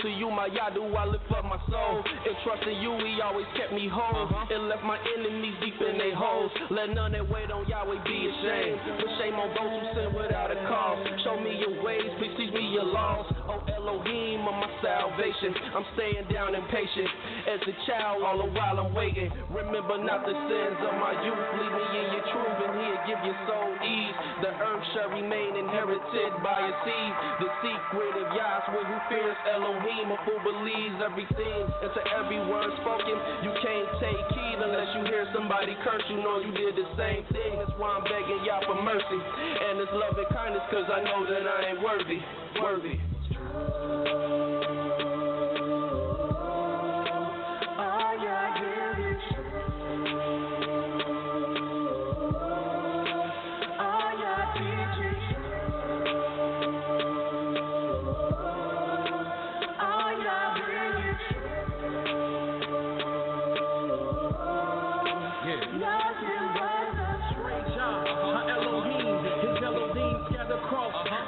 To you, my Yah, do I lift up my soul. And trusting you, he always kept me whole. And left my enemies deep in their holes. Let none that wait on Yahweh be ashamed. Put shame on those who sin without a cause. Show me your ways, please teach me your laws. Oh Elohim of my salvation, I'm staying down impatient as a child all the while I'm waiting. Remember not the sins of my youth. Lead me in your truth and he'll give your soul ease. The earth shall remain inherited by a seed. The secret of Yahweh who fears Elohim, a fool believes everything and to every word spoken. You can't take heed unless you hear somebody curse. You know you did the same thing. That's why I'm begging Yah for mercy and his love and kindness, cause I know that I ain't worthy.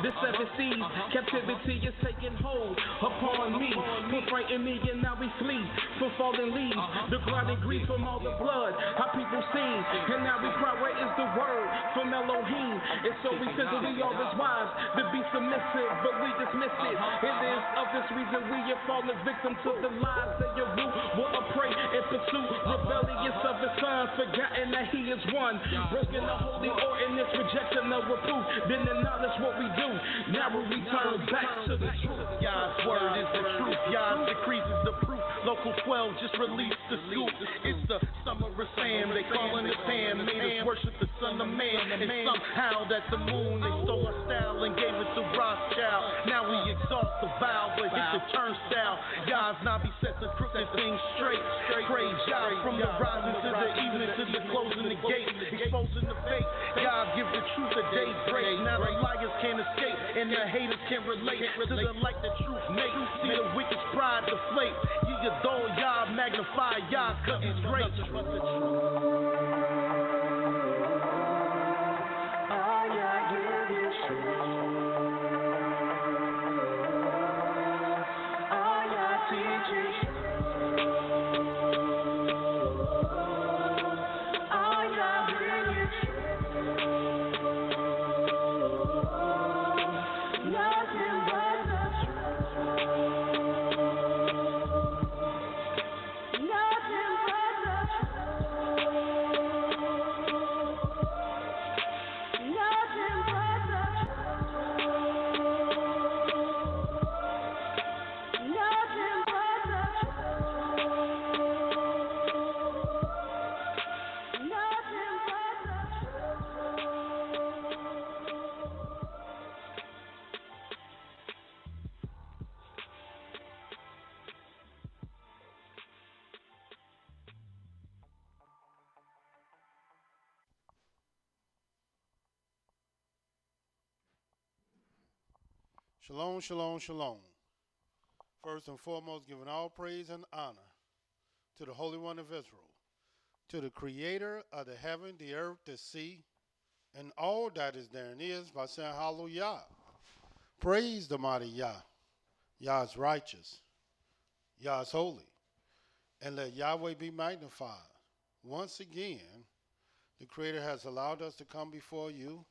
The seven seas, captivity is taking hold upon me. Put frighten me and now we flee from fallen leaves. The cry and grief from all the blood our people seen. And now we cry, where is the word from Elohim? And so we said that we are his wives to be submissive, but we dismiss it. It is of this reason we have fallen victim to the lies that your root will prey and pursue. Rebellious of his son, forgotten that he is one. Broken the holy ordinance, rejection of reproof. Then acknowledge what we do. Now we return back to the truth. Yah's word is the truth. Yah's decrees is the proof. Local 12 just released the scoop. It's the summer of Sam. They calling us Ham. Made us worship the son of man. And somehow that the moon, they stole our style and gave it to Rothschild. Now we exalt the vow, but hit the turnstile. Yah's Navi set the crooked things straight. Praise Yah from the rising to the evening to the closing the gate. Exposing the fake. Yah give the truth a day break. Now the liars can't escape and the haters can't relate to the light the truth make. See the wicked's pride deflate. Ye adore Yah, magnify Yah, cut his race. Shalom, shalom, shalom. First and foremost, giving all praise and honor to the Holy One of Israel, to the Creator of the heaven, the earth, the sea, and all that is therein is, by saying hallelujah. Praise the mighty Yah. Yah is righteous. Yah is holy. And let Yahweh be magnified. Once again, the Creator has allowed us to come before you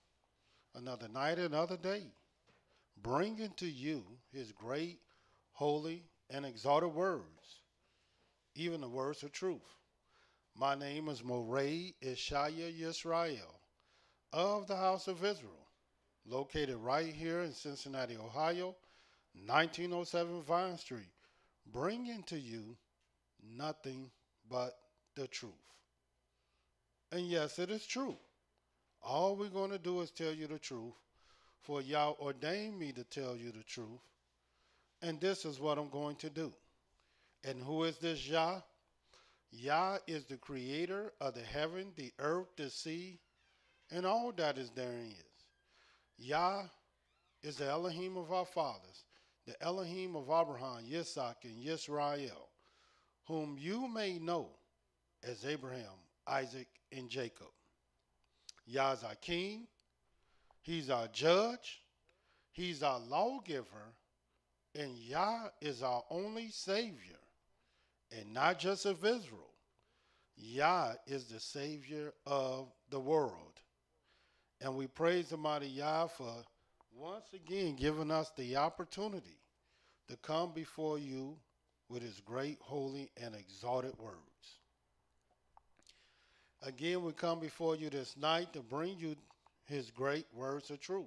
another night, another day, bringing to you his great, holy, and exalted words, even the words of truth. My name is Mowreh IshYAH YIsraEL of the House of Israel, located right here in Cincinnati, Ohio, 1907 Vine Street, bringing to you nothing but the truth. And yes, it is true. All we're going to do is tell you the truth, for Yah ordained me to tell you the truth, and this is what I'm going to do. And who is this Yah? Yah is the creator of the heaven, the earth, the sea, and all that is therein is. Yah is the Elohim of our fathers, the Elohim of Abraham, Yitzhak, and YIsraEL, whom you may know as Abraham, Isaac, and Jacob. Yah is our king. He's our judge. He's our lawgiver. And Yah is our only Savior. And not just of Israel. Yah is the Savior of the world. And we praise the mighty Yah for once again giving us the opportunity to come before you with his great, holy, and exalted words. Again, we come before you this night to bring you his great words of truth.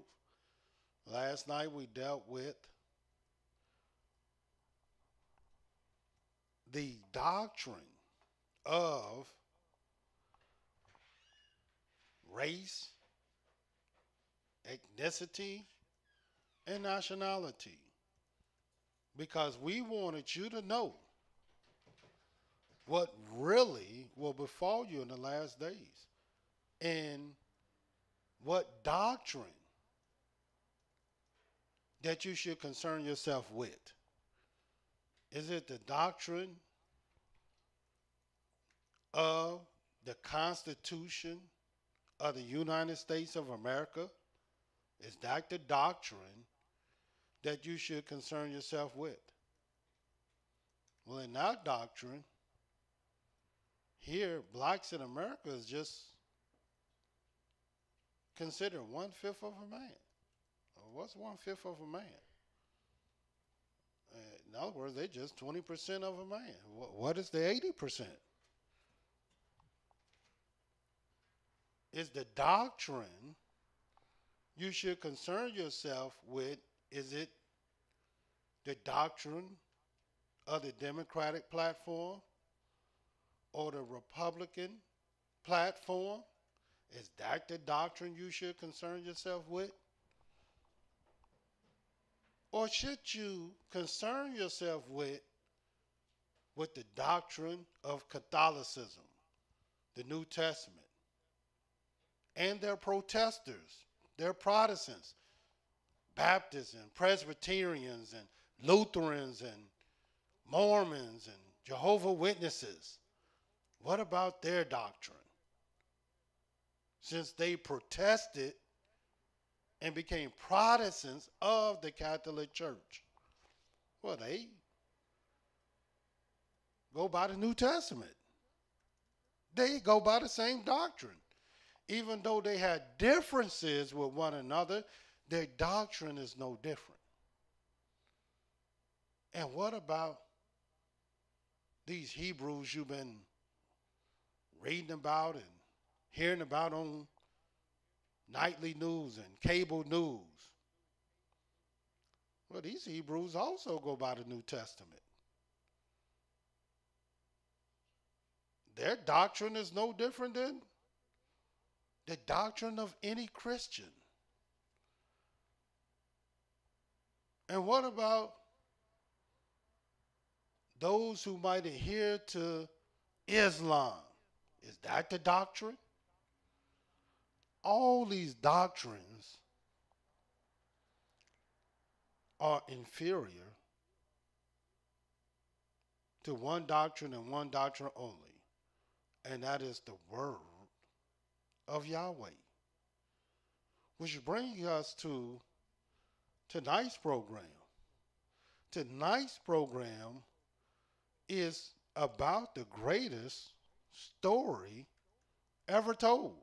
Last night we dealt with the doctrine of race, ethnicity, and nationality, because we wanted you to know what really will befall you in the last days and what doctrine that you should concern yourself with. Is it the doctrine of the Constitution of the United States of America? Is that the doctrine that you should concern yourself with? Well, in that doctrine, here, blacks in America is just considered 1/5 of a man. What's 1/5 of a man? In other words, they're just 20% of a man. What is the 80%? Is the doctrine you should concern yourself with, is it the doctrine of the Democratic platform or the Republican platform? Is that the doctrine you should concern yourself with? Or should you concern yourself with the doctrine of Catholicism, the New Testament, and their protesters, their Protestants, Baptists and Presbyterians and Lutherans and Mormons and Jehovah's Witnesses? What about their doctrine? Since they protested and became Protestants of the Catholic Church, well, they go by the New Testament. They go by the same doctrine. Even though they had differences with one another, their doctrine is no different. And what about these Hebrews you've been reading about and hearing about on nightly news and cable news? Well, these Hebrews also go by the New Testament. Their doctrine is no different than the doctrine of any Christian. And what about those who might adhere to Islam? Is that the doctrine? All these doctrines are inferior to one doctrine and one doctrine only, and that is the word of Yahweh. Which brings us to tonight's program. Tonight's program is about the greatest story ever told.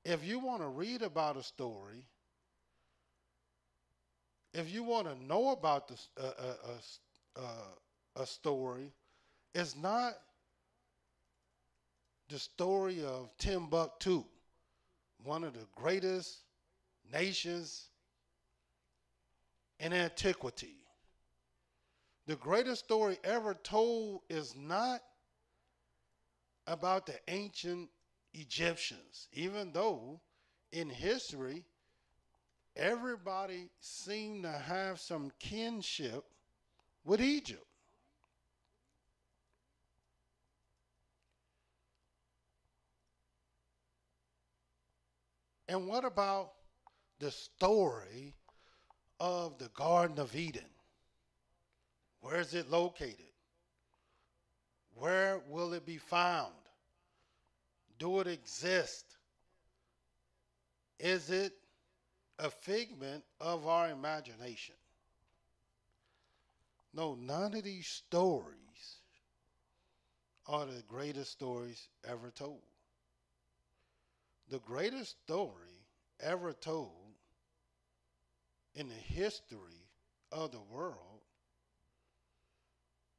If you want to read about a story, if you want to know about a story, it's not the story of Timbuktu, one of the greatest nations in antiquity. The greatest story ever told is not about the ancient Egyptians, even though in history everybody seemed to have some kinship with Egypt. And what about the story of the Garden of Eden? Where is it located? Where will it be found? Do it exist? Is it a figment of our imagination? No, none of these stories are the greatest stories ever told. The greatest story ever told in the history of the world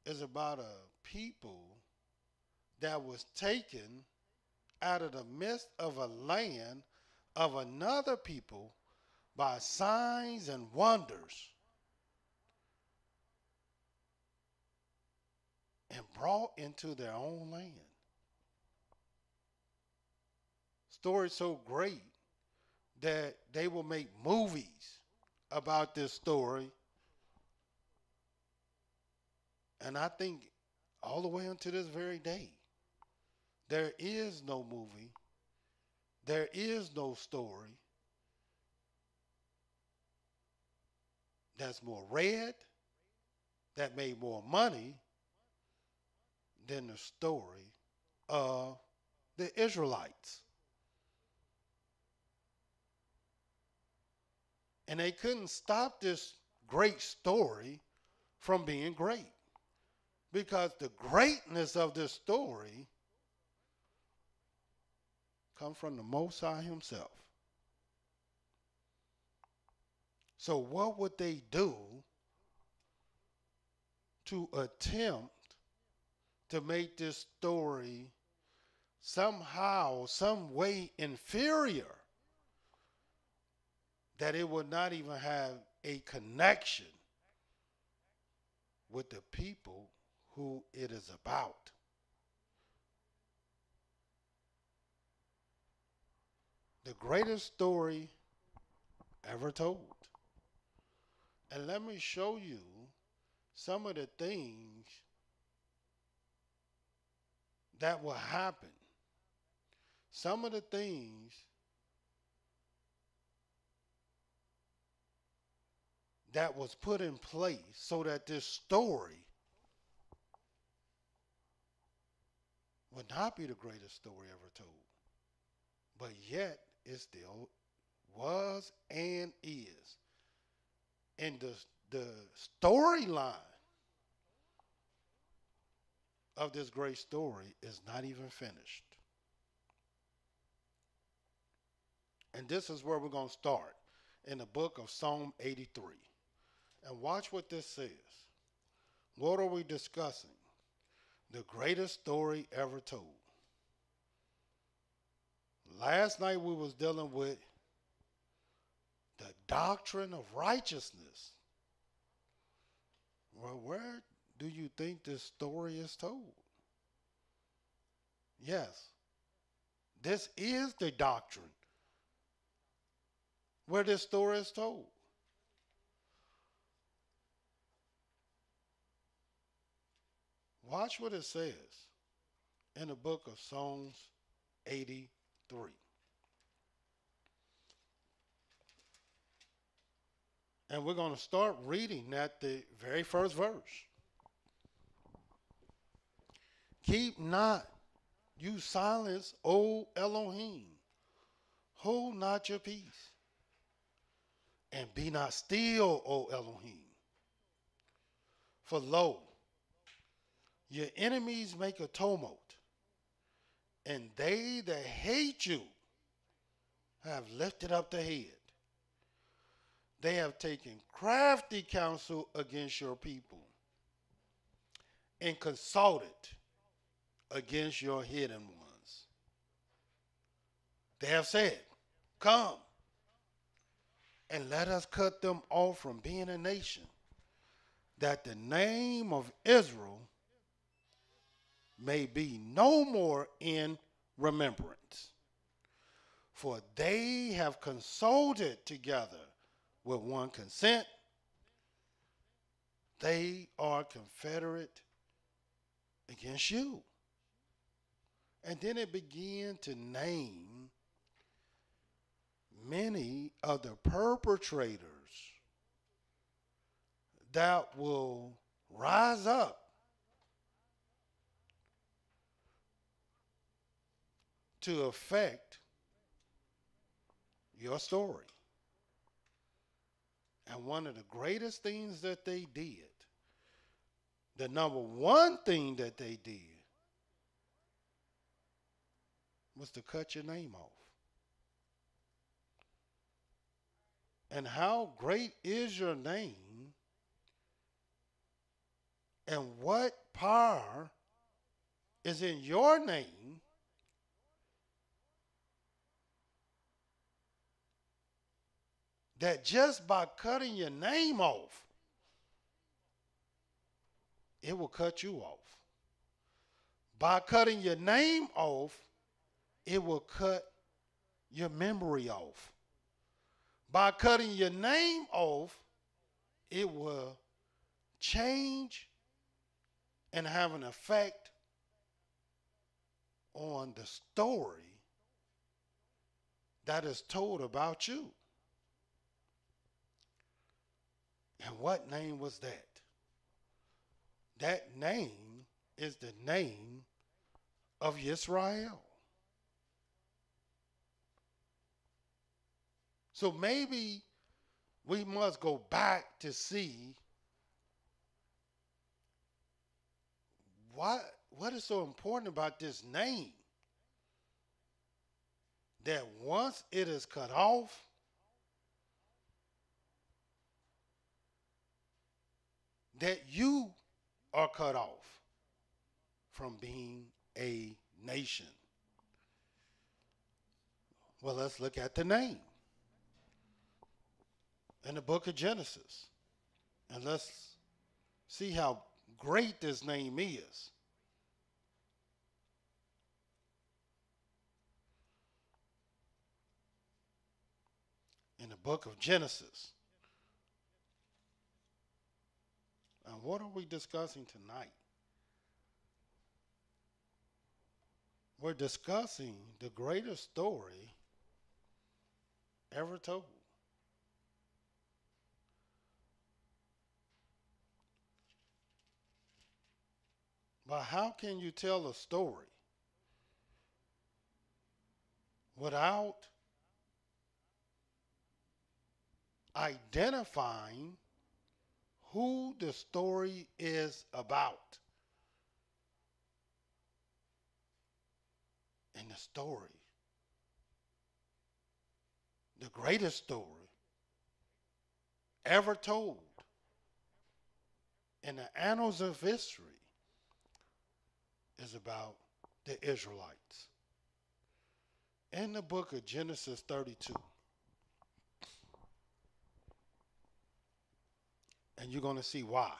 is about a people that was taken out of the midst of a land of another people by signs and wonders and brought into their own land. Story so great that they will make movies about this story. And I think all the way until this very day, there is no movie, there is no story that's more read, that made more money than the story of the Israelites. And they couldn't stop this great story from being great, because the greatness of this story comes from the Most High himself. So what would they do to attempt to make this story somehow, some way inferior, that it would not even have a connection with the people who it is about? The greatest story ever told. And let me show you some of the things that will happen. Some of the things that was put in place so that this story would not be the greatest story ever told. But yet it still was and is. And the storyline of this great story is not even finished. And this is where we're going to start, in the book of Psalm 83. And watch what this says. What are we discussing? The greatest story ever told. Last night we was dealing with the doctrine of righteousness. Well, where do you think this story is told? Yes, this is the doctrine where this story is told. Watch what it says in the book of Psalms 83. And we're going to start reading at the very first verse. Keep not you silence, O Elohim. Hold not your peace. And be not still, O Elohim. For lo, your enemies make a tumult, and they that hate you have lifted up the head. They have taken crafty counsel against your people and consulted against your hidden ones. They have said, come and let us cut them off from being a nation, that the name of Israel may be no more in remembrance. For they have consulted together with one consent They are confederate against you. And then it began to name many of the perpetrators that will rise up to affect your story. And one of the greatest things that they did, the number one thing that they did, was to cut your name off. And how great is your name, and what power is in your name that just by cutting your name off, it will cut you off. By cutting your name off, it will cut your memory off. By cutting your name off, it will change and have an effect on the story that is told about you. And what name was that? That name is the name of YIsraEL. So maybe we must go back to see what is so important about this name, that once it is cut off, that you are cut off from being a nation. Well, let's look at the name in the book of Genesis, and let's see how great this name is. In the book of Genesis. And what are we discussing tonight? We're discussing the greatest story ever told. But how can you tell a story without identifying who the story is about? And the story, the greatest story ever told in the annals of history, is about the Israelites. In the book of Genesis 32, and you're going to see why.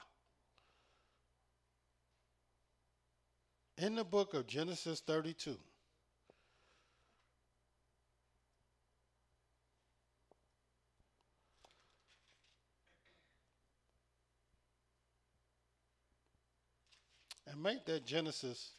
In the book of Genesis 32, and make that Genesis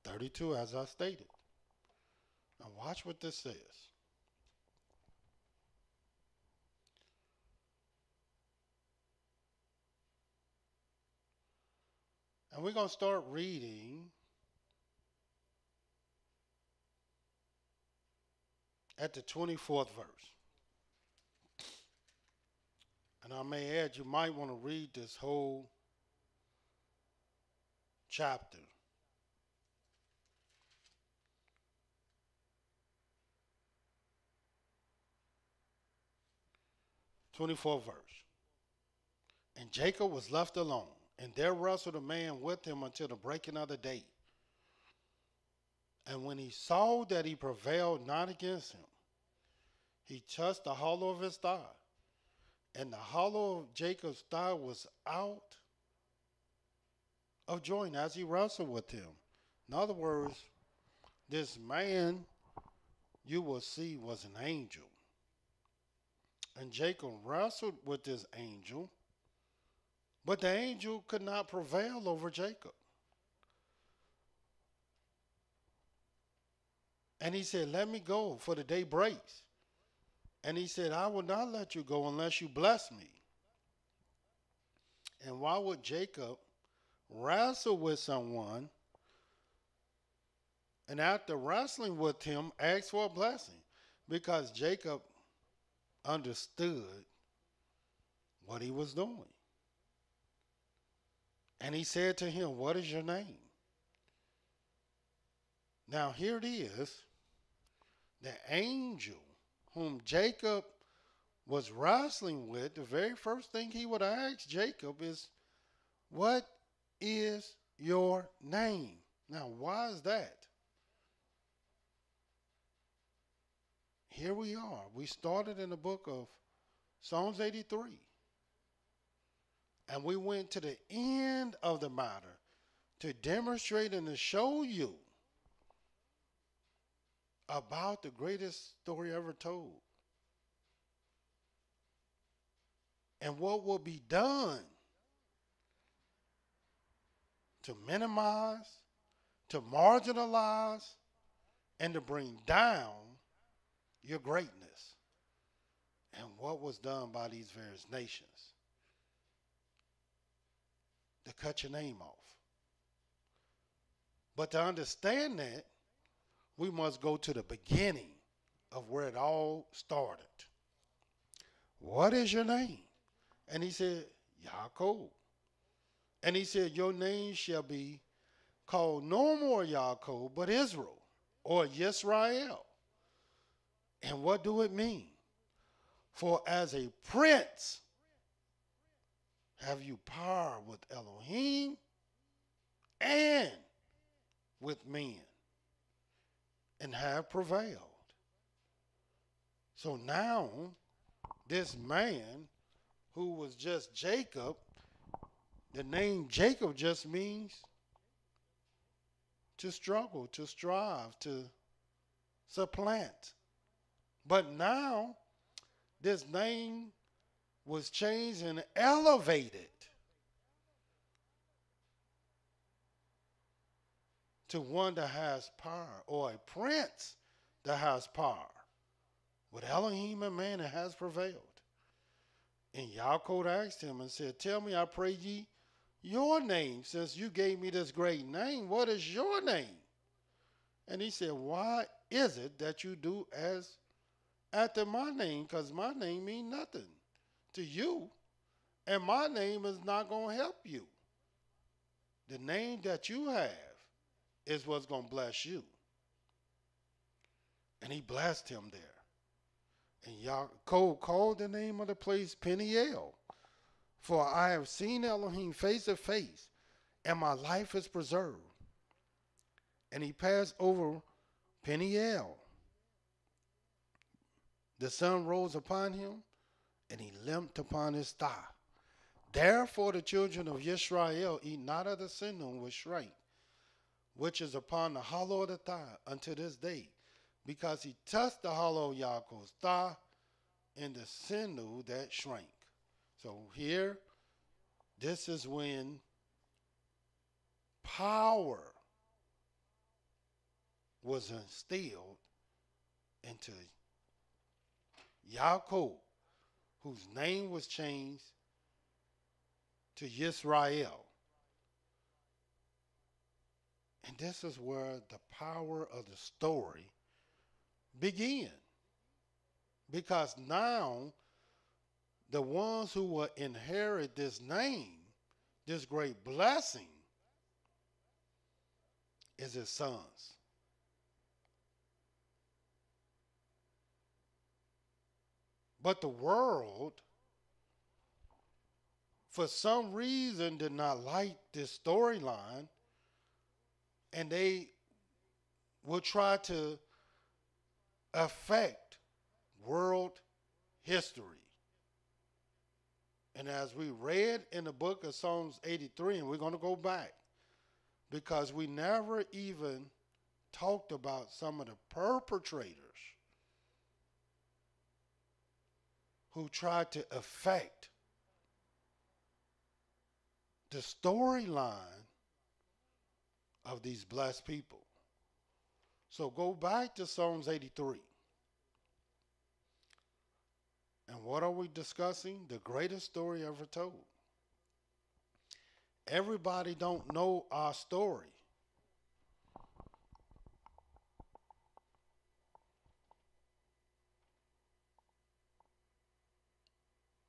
32, as I stated. Now watch what this says. And we're going to start reading at the 24th verse. And I may add, you might want to read this whole chapter. '24th verse. And Jacob was left alone, And there wrestled a man with him until the breaking of the day. And when he saw that he prevailed not against him, he touched the hollow of his thigh. And the hollow of Jacob's thigh was out of joint as he wrestled with him. In other words, this man, you will see, was an angel. And Jacob wrestled with this angel, but the angel could not prevail over Jacob. And he said, let me go, for the day breaks. And he said, I will not let you go unless you bless me. And why would Jacob wrestle with someone and after wrestling with him ask for a blessing? Because Jacob understood what he was doing. And he said to him, what is your name? Now here it is. The angel whom Jacob was wrestling with, the very first thing he would ask Jacob is, what is your name? Now, why is that? Here we are. We started in the book of Psalms 83. And we went to the end of the matter to demonstrate and to show you about the greatest story ever told. And what will be done to minimize, to marginalize, and to bring down your greatness. And what was done by these various nations to cut your name off. But to understand that, we must go to the beginning of where it all started. What is your name? And he said, Yaakov. And he said, your name shall be called no more Yaakov, but Israel, or YIsraEL. And what do it mean? For as a prince have you power with Elohim and with men, and have prevailed. So now, this man who was just Jacob, the name Jacob just means to struggle, to strive, to supplant. But now, this name was changed and elevated to one that has power, or a prince that has power. With Elohim and man, it has prevailed. And Yaakov asked him and said, tell me, I pray ye, your name, since you gave me this great name, what is your name? And he said, why is it that you do as after my name? Because my name means nothing to you, and my name is not going to help you. The name that you have is what's going to bless you. And he blessed him there. And Yaakov called the name of the place Peniel, for I have seen Elohim face to face, and my life is preserved. And he passed over Peniel. The sun rose upon him, and he limped upon his thigh. Therefore the children of Yisrael eat not of the sinew which shrank, which is upon the hollow of the thigh unto this day, because he touched the hollow of Yaakov's thigh and the sinew that shrank. So here, this is when power was instilled into Yaakov, whose name was changed to Yisrael. And this is where the power of the story began. Because now, the ones who will inherit this name, this great blessing, is his sons. But the world, for some reason did not like this storyline, and they will try to affect world history. And as we read in the book of Psalms 83, and we're going to go back, because we never even talked about some of the perpetrators who tried to affect the storyline of these blessed people. So go back to Psalms 83. And what are we discussing? The greatest story ever told. Everybody don't know our story.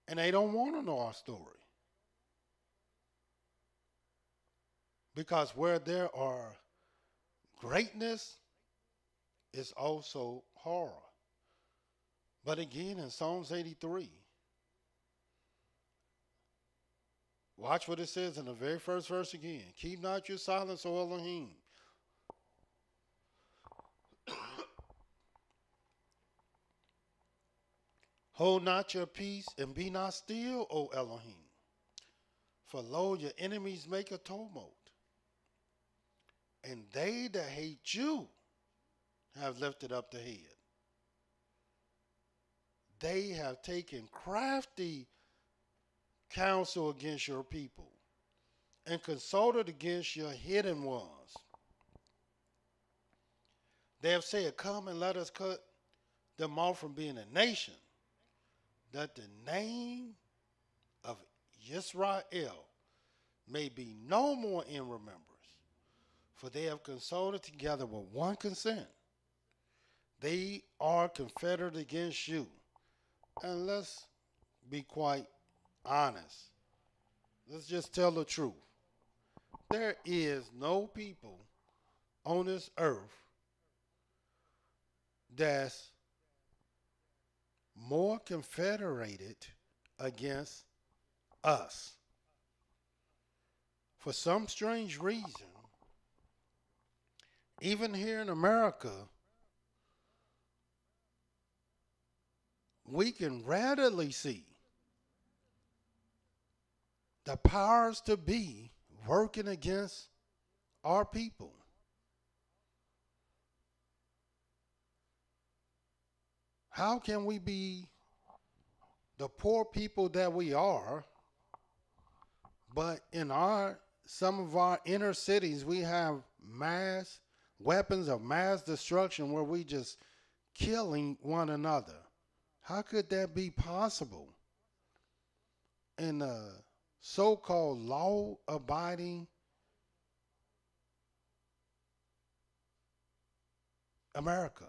And they don't want to know our story. Because where there are greatness is also horror. But again, in Psalms 83, watch what it says in the very first verse again. Keep not your silence, O Elohim. Hold not your peace and be not still, O Elohim. For lo, your enemies make a tumult, and they that hate you have lifted up the head. They have taken crafty counsel against your people and consulted against your hidden ones. They have said, come and let us cut them off from being a nation, that the name of YIsraEL may be no more in remembrance. For they have consulted together with one consent. They are confederate against you. And let's be quite honest. Let's just tell the truth. There is no people on this earth that's more confederated against us. For some strange reason, even here in America, we can readily see the powers to be working against our people. How can we be the poor people that we are, but in some of our inner cities we have mass weapons of mass destruction where we just killing one another? How could that be possible in a so-called law-abiding America,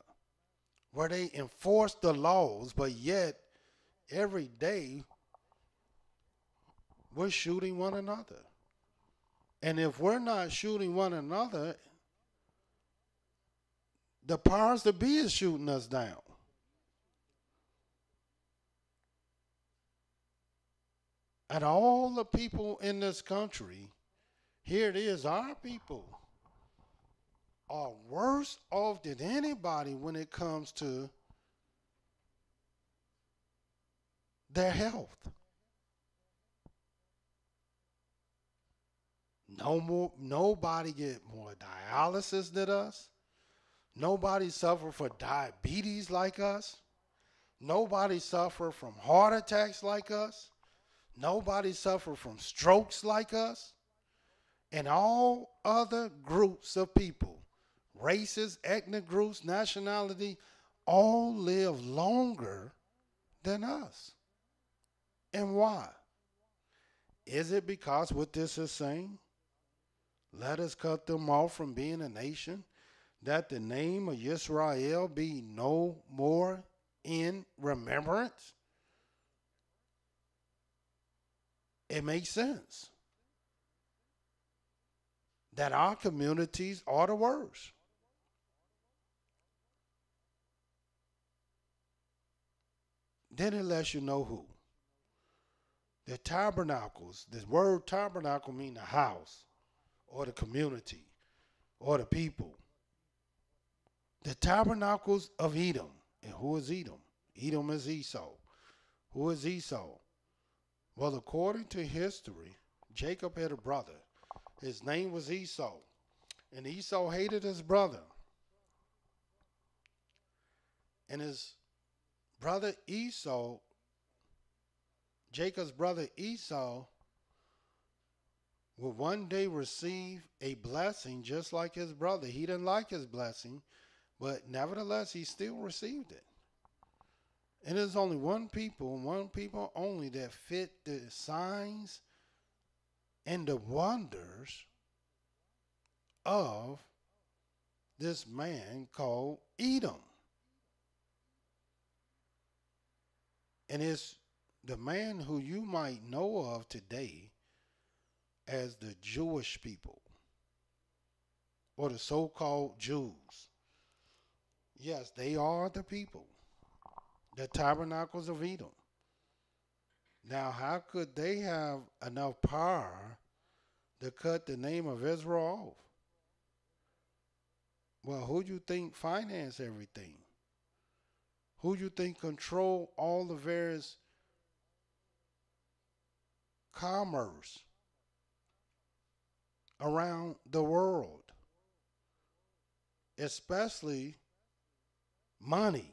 where they enforce the laws, but yet every day we're shooting one another? And if we're not shooting one another, the powers that be is shooting us down. And all the people in this country, here it is, our people are worse off than anybody when it comes to their health. Nobody get more dialysis than us. Nobody suffer from diabetes like us. Nobody suffer from heart attacks like us. Nobody suffer from strokes like us. And all other groups of people, races, ethnic groups, nationality, all live longer than us. And why? Is it because what this is saying? Let us cut them off from being a nation, that the name of YIsraEL be no more in remembrance? It makes sense that our communities are the worst. Then it lets you know who. The tabernacles, the word tabernacle means the house or the community or the people. The tabernacles of Edom. And who is Edom? Edom is Esau. Who is Esau? Well, according to history, Jacob had a brother. His name was Esau. And Esau hated his brother. And his brother Esau, Jacob's brother Esau, would one day receive a blessing just like his brother. He didn't like his blessing, but nevertheless, he still received it. And there's only one people only that fit the signs and the wonders of this man called Edom. And it's the man who you might know of today as the Jewish people or the so-called Jews. Yes, they are the people, the tabernacles of Edom. Now, how could they have enough power to cut the name of Israel off? Well, who do you think finance everything? Who do you think control all the various commerce around the world, especially money?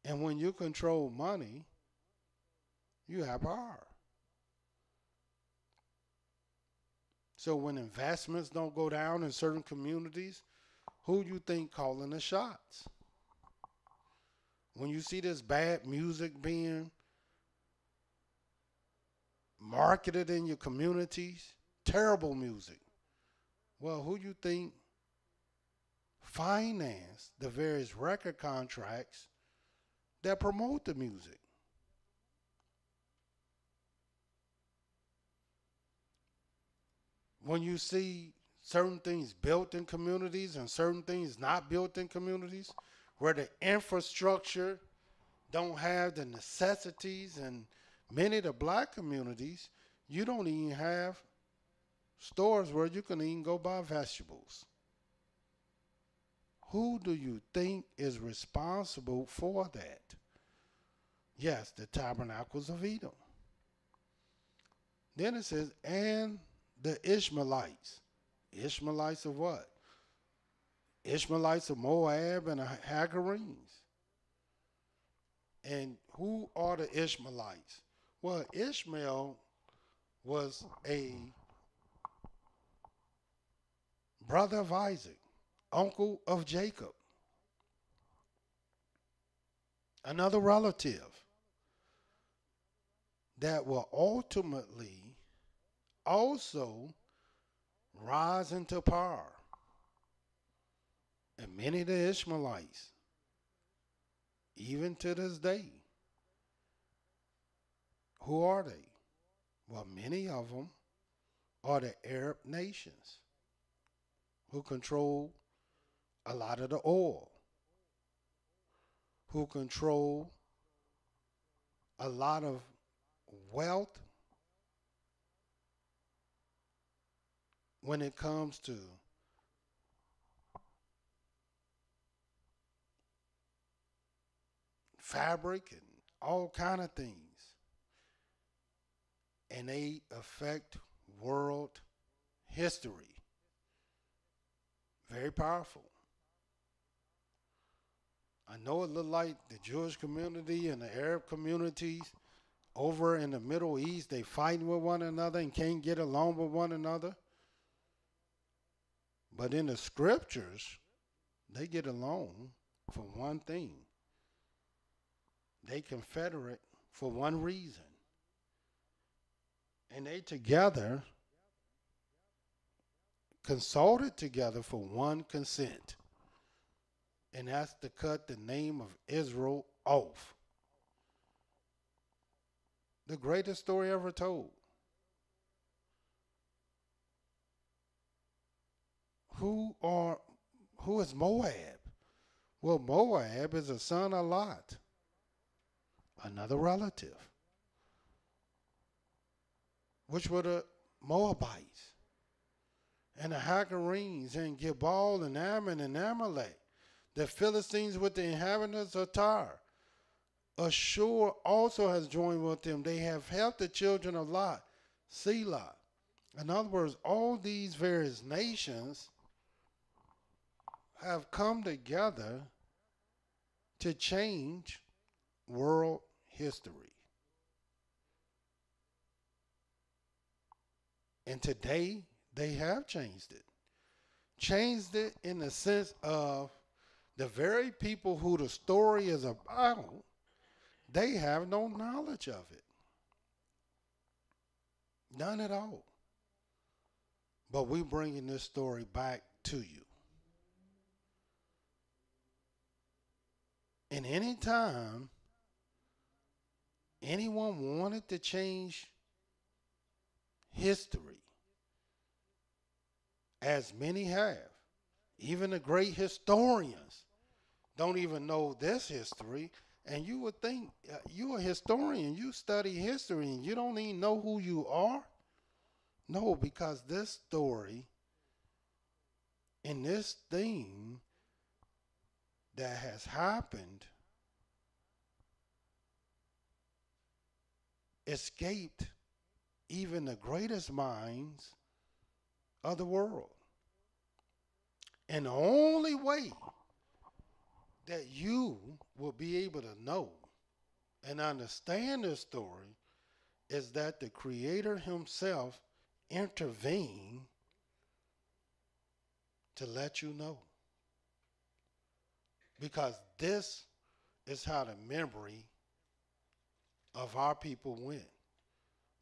And when you control money, you have power. So when investments don't go down in certain communities, who do you think calling the shots? When you see this bad music being marketed in your communities, terrible music, well, who do you think finance the various record contracts that promote the music? When you see certain things built in communities and certain things not built in communities, where the infrastructure don't have the necessities, and many of the black communities, you don't even have stores where you can even go buy vegetables. Who do you think is responsible for that? Yes, the tabernacles of Edom. Then it says, and the Ishmaelites. Ishmaelites of what? Ishmaelites of Moab and the Hagarenes. And who are the Ishmaelites? Well, Ishmael was a brother of Isaac, uncle of Jacob, another relative that will ultimately also rise into power. And many of the Ishmaelites, even to this day, who are they? Well, many of them are the Arab nations who control a lot of the oil, who control a lot of wealth when it comes to fabric and all kind of things. And they affect world history. Very powerful. I know it look like the Jewish community and the Arab communities over in the Middle East, they fighting with one another and can't get along with one another. But in the scriptures, they get along for one thing. They confederate for one reason. And they together consulted together for one consent. And that's to cut the name of Israel off. The greatest story ever told. Who is Moab? Well, Moab is a son of Lot, another relative, which were the Moabites and the Hagarenes and Gebal and Ammon and Amalek, the Philistines with the inhabitants of Tyre. Ashur also has joined with them. They have helped the children of Lot, Selah. In other words, all these various nations have come together to change world history. And today, they have changed it. Changed it in the sense of the very people who the story is about, they have no knowledge of it. None at all. But we're bringing this story back to you. And any time anyone wanted to change history, as many have, even the great historians don't even know this history. And you would think you're a historian, you study history, and you don't even know who you are? No, because this story and this thing that has happened escaped even the greatest minds of the world. And the only way that you will be able to know and understand this story is that the Creator himself intervened to let you know. Because this is how the memory of our people went.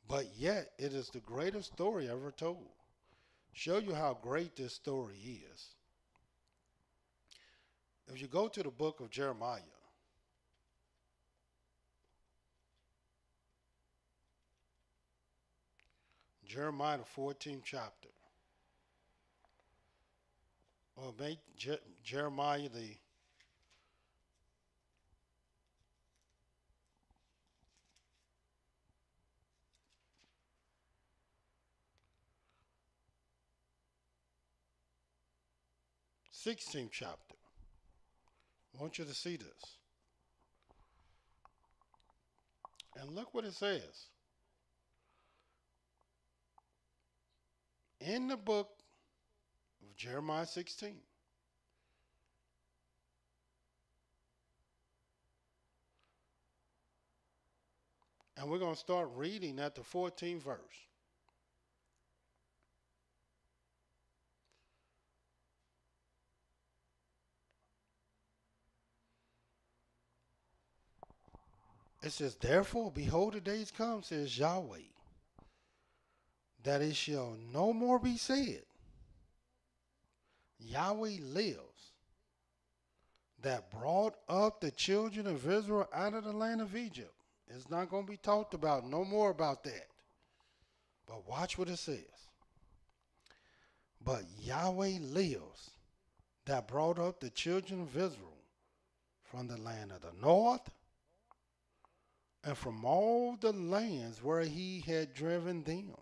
But yet, it is the greatest story ever told. Show you how great this story is. If you go to the book of Jeremiah, Jeremiah, the 14th chapter, or make Jeremiah the 16th chapter. I want you to see this. And look what it says. In the book of Jeremiah 16. And we're going to start reading at the 14th verse. It says, therefore, behold, the days come, says Yahweh, that it shall no more be said, Yahweh lives, that brought up the children of Israel out of the land of Egypt. It's not going to be talked about no more about that. But watch what it says. But Yahweh lives, that brought up the children of Israel from the land of the north, and from all the lands where he had driven them.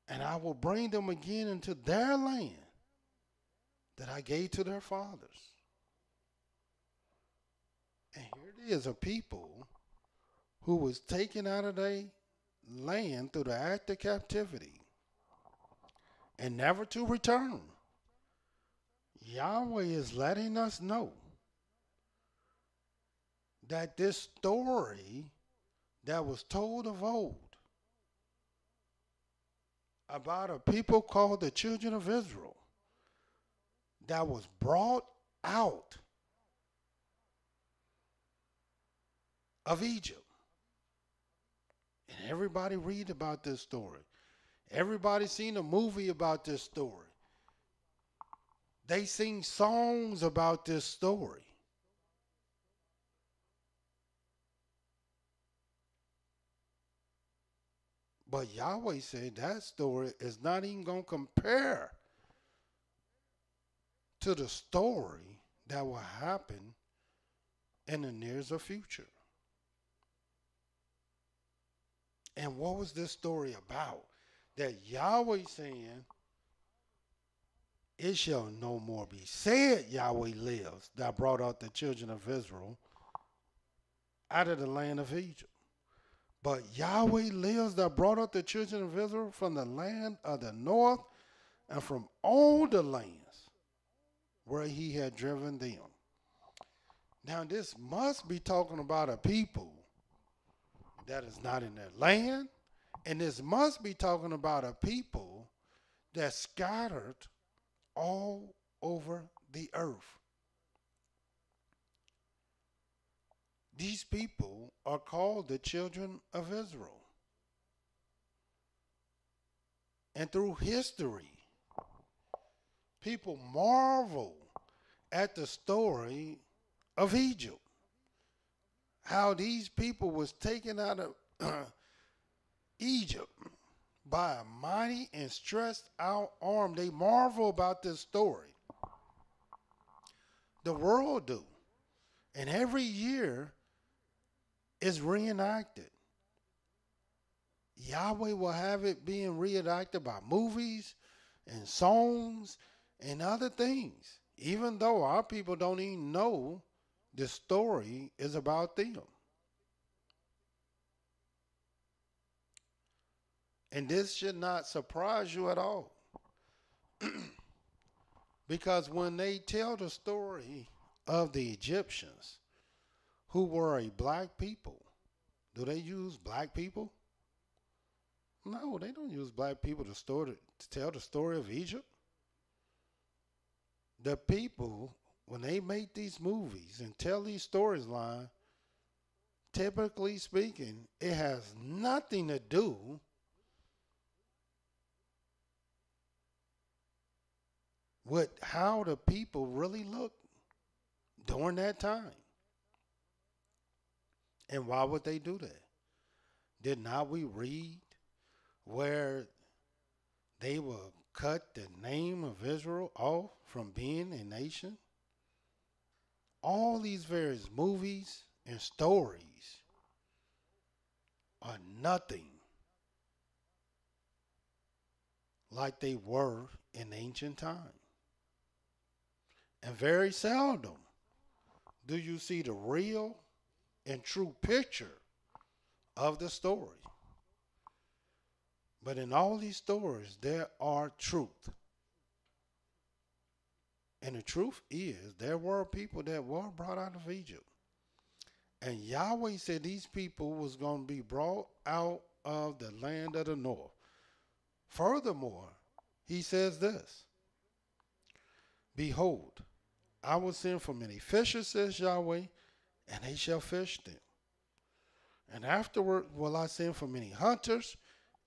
And I will bring them again into their land that I gave to their fathers. And here it is, a people who was taken out of their land through the act of captivity and never to return. Yahweh is letting us know that this story that was told of old about a people called the children of Israel that was brought out of Egypt. And everybody read about this story. Everybody seen a movie about this story. They sing songs about this story. But Yahweh said that story is not even going to compare to the story that will happen in the nearest future. And what was this story about? That Yahweh saying, it shall no more be said, Yahweh lives, that brought out the children of Israel out of the land of Egypt. But Yahweh lives that brought out the children of Israel from the land of the north and from all the lands where he had driven them. Now this must be talking about a people that is not in their land, and this must be talking about a people that's scattered all over the earth. These people are called the children of Israel. And through history, people marvel at the story of Egypt. How these people was taken out of Egypt by a mighty and stretched out arm. They marvel about this story. The world do. And every year is reenacted. Yahweh will have it being reenacted by movies and songs and other things, even though our people don't even know the story is about them. And this should not surprise you at all. Because when they tell the story of the Egyptians, who were a black people, do they use black people? No, they don't use black people to tell the story of Egypt. The people, when they make these movies and tell these storylines, typically speaking, it has nothing to do with how the people really looked during that time. And why would they do that? Did not we read where they will cut the name of Israel off from being a nation? All these various movies and stories are nothing like they were in ancient times. And very seldom do you see the real and true picture of the story. But in all these stories, there are truth. And the truth is, there were people that were brought out of Egypt. And Yahweh said these people was going to be brought out of the land of the north. Furthermore, he says this, behold, I will send for many fishers, says Yahweh, and they shall fish them. And afterward will I send for many hunters,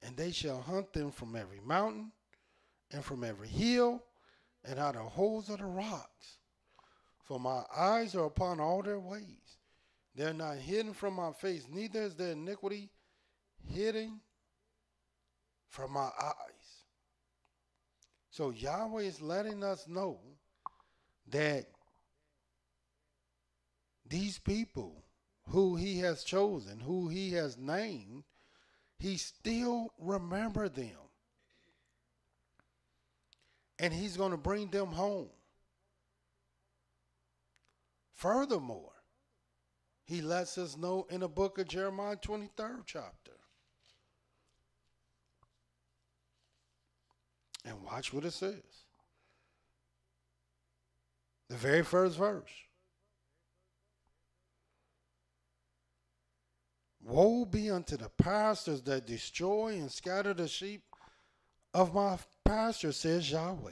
and they shall hunt them from every mountain and from every hill and out of holes of the rocks. For my eyes are upon all their ways. They are not hidden from my face, neither is their iniquity hidden from my eyes. So Yahweh is letting us know that these people who he has chosen, who he has named, he still remember them. And he's going to bring them home. Furthermore, he lets us know in the book of Jeremiah 23rd chapter. And watch what it says. The very first verse. Woe be unto the pastors that destroy and scatter the sheep of my pasture, says Yahweh.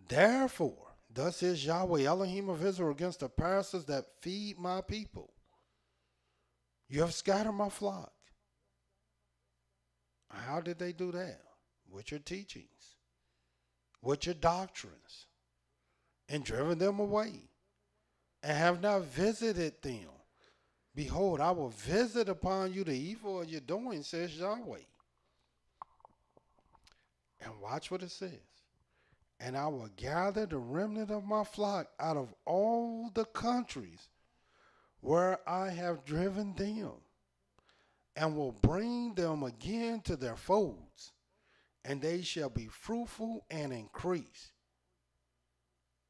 Therefore, thus says Yahweh, Elohim of Israel, against the pastors that feed my people. You have scattered my flock. How did they do that? With your teachings, with your doctrines, and driven them away, and have not visited them. Behold, I will visit upon you the evil of your doing, says Yahweh. And watch what it says. And I will gather the remnant of my flock out of all the countries where I have driven them, and will bring them again to their folds, and they shall be fruitful and increase.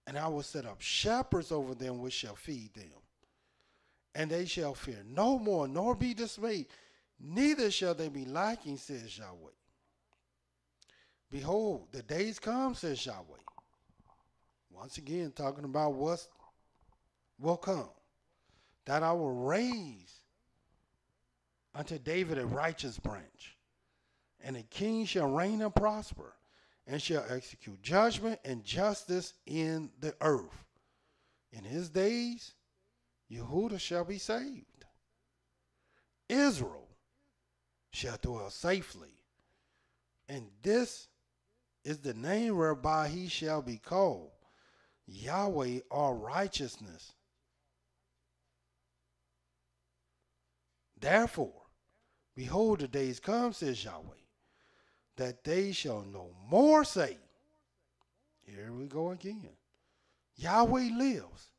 And I will set up shepherds over them which shall feed them. And they shall fear no more, nor be dismayed, neither shall they be lacking, says Yahweh. Behold, the days come, says Yahweh. Once again, talking about what will come. That I will raise unto David a righteous branch, and a king shall reign and prosper, and shall execute judgment and justice in the earth. In his days, Yehudah shall be saved. Israel shall dwell safely. And this is the name whereby he shall be called, Yahweh our righteousness. Therefore, behold, the days come, says Yahweh, that they shall no more say, here we go again, Yahweh lives,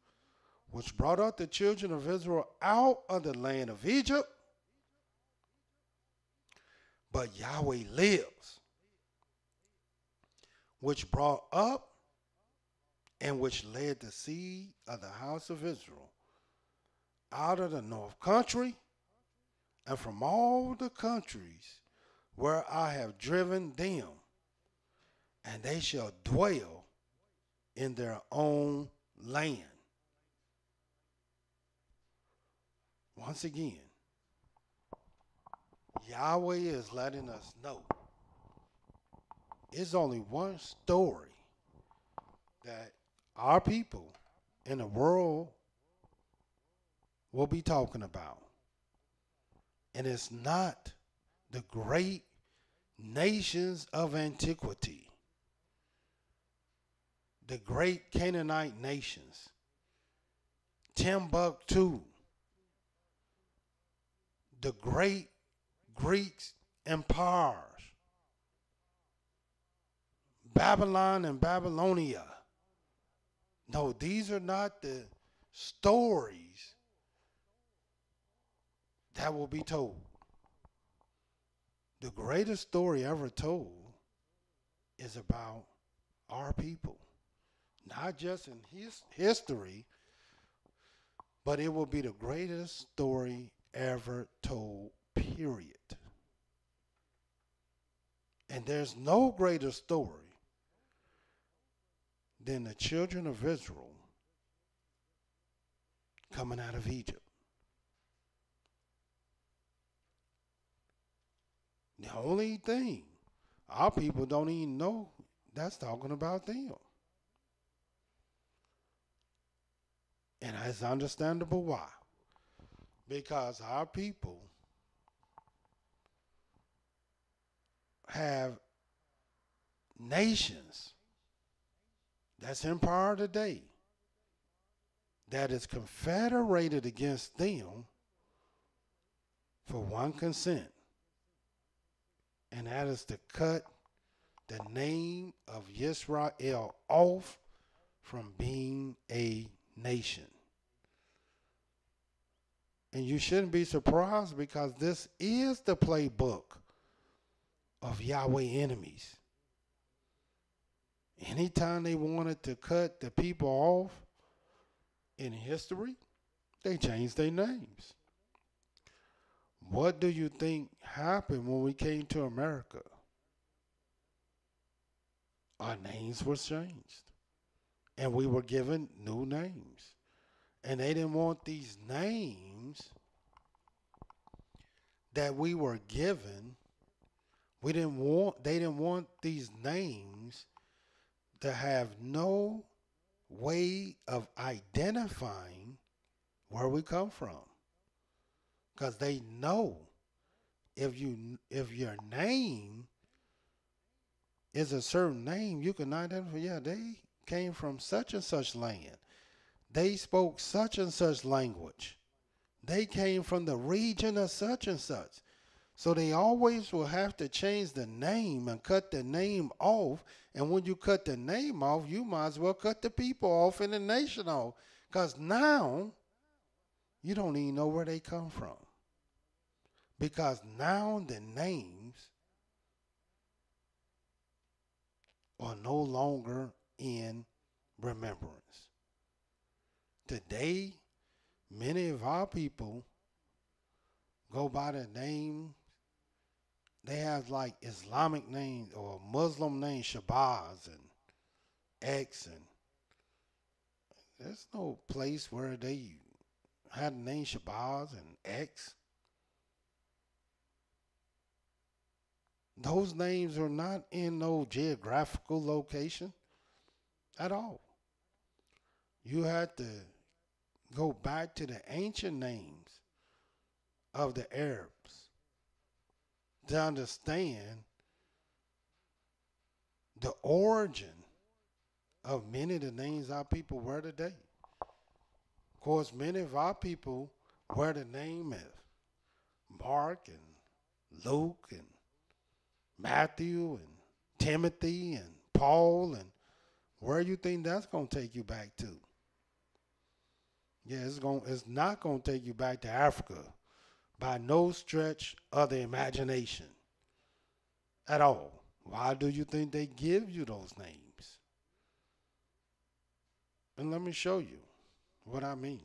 which brought out the children of Israel out of the land of Egypt. But Yahweh lives, which brought up and which led the seed of the house of Israel out of the north country and from all the countries where I have driven them, and they shall dwell in their own land. Once again, Yahweh is letting us know it's only one story that our people in the world will be talking about. And it's not the great nations of antiquity, the great Canaanite nations, Timbuktu, the great Greeks empires, Babylon and Babylonia. No, these are not the stories that will be told. The greatest story ever told is about our people. Not just in history, but it will be the greatest story ever told, period. And there's no greater story than the children of Israel coming out of Egypt. The only thing our people don't even know, that's talking about them. And it's understandable why. Because our people have nations that's in power today that is confederated against them for one consent. And that is to cut the name of YIsraEL off from being a nation. And you shouldn't be surprised, because this is the playbook of Yahweh enemies. Anytime they wanted to cut the people off in history, they changed their names. What do you think happened when we came to America? Our names were changed, and we were given new names. And they didn't want these names that we were given. They didn't want these names to have no way of identifying where we come from. Because they know if your name is a certain name, you can identify, yeah, they came from such and such land. They spoke such and such language. They came from the region of such and such. So they always will have to change the name and cut the name off. And when you cut the name off, you might as well cut the people off and the nation off. Because now you don't even know where they come from. Because now the names are no longer in remembrance. Today, many of our people go by the name. They have like Islamic names or Muslim names, Shabazz and X, and there's no place where they had the name Shabazz and X. Those names are not in no geographical location at all. You had to go back to the ancient names of the Arabs to understand the origin of many of the names our people wear today. Of course, many of our people wear the name of Mark and Luke and Matthew and Timothy and Paul, and where you think that's going to take you back to? Yeah, it's not going to take you back to Africa by no stretch of the imagination at all. Why do you think they give you those names? And let me show you what I mean.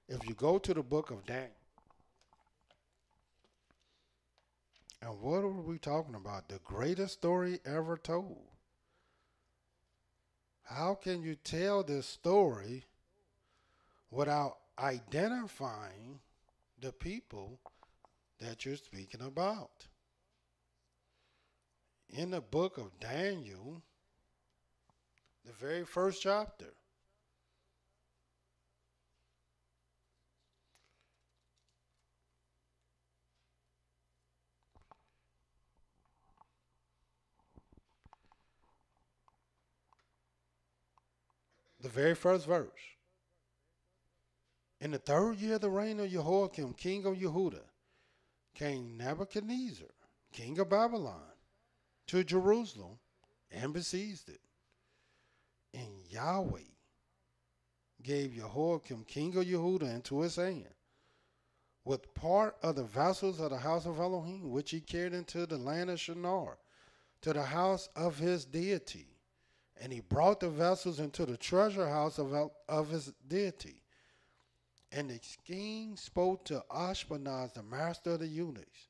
If you go to the book of Daniel, and what are we talking about? The greatest story ever told. How can you tell this story without identifying the people that you're speaking about? In the book of Daniel, the very first chapter, the very first verse. In the 3rd year of the reign of Jehoiakim, king of Yehudah, came Nebuchadnezzar, king of Babylon, to Jerusalem and besieged it. And Yahweh gave Jehoiakim, king of Yehudah, into his hand, with part of the vessels of the house of Elohim, which he carried into the land of Shinar, to the house of his deity. And he brought the vessels into the treasure house of his deity. And the king spoke to Ashpenaz, the master of the eunuchs,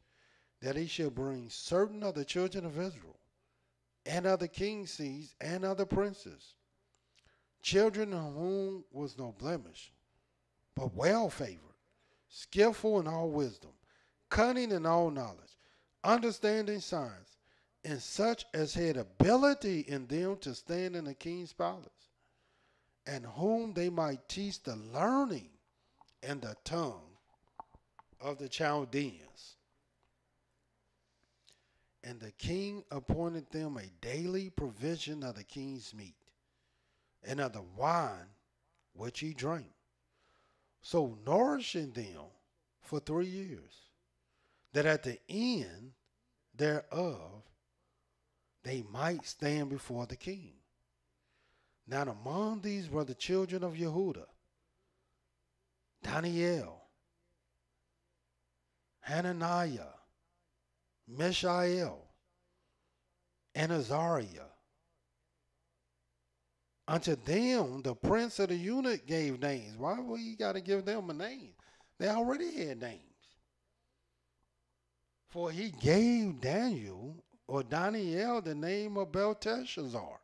that he should bring certain of the children of Israel, and of the king's seeds, and of the princes, children in whom was no blemish, but well favored, skillful in all wisdom, cunning in all knowledge, understanding science, and such as had ability in them to stand in the king's palace, and whom they might teach the learning and the tongue of the Chaldeans. And the king appointed them a daily provision of the king's meat, and of the wine which he drank, so nourishing them for 3 years, that at the end thereof they might stand before the king. Now among these were the children of Yehudah, Daniel, Hananiah, Mishael, and Azariah. Unto them the prince of the eunuch gave names. Why would he got to give them a name? They already had names. For he gave Daniel or Daniel the name of Belteshazzar.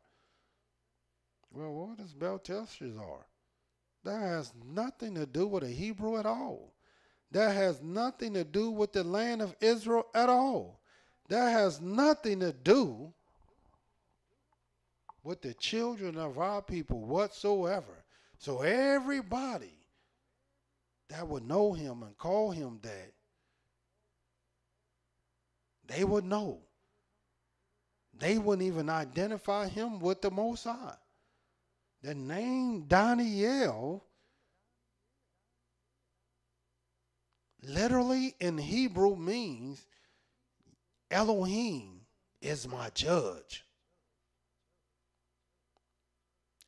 Well, what is Belteshazzar? That has nothing to do with a Hebrew at all. That has nothing to do with the land of Israel at all. That has nothing to do with the children of our people whatsoever. So everybody that would know him and call him that, they would know. They wouldn't even identify him with the Most High. The name Daniel literally in Hebrew means Elohim is my judge.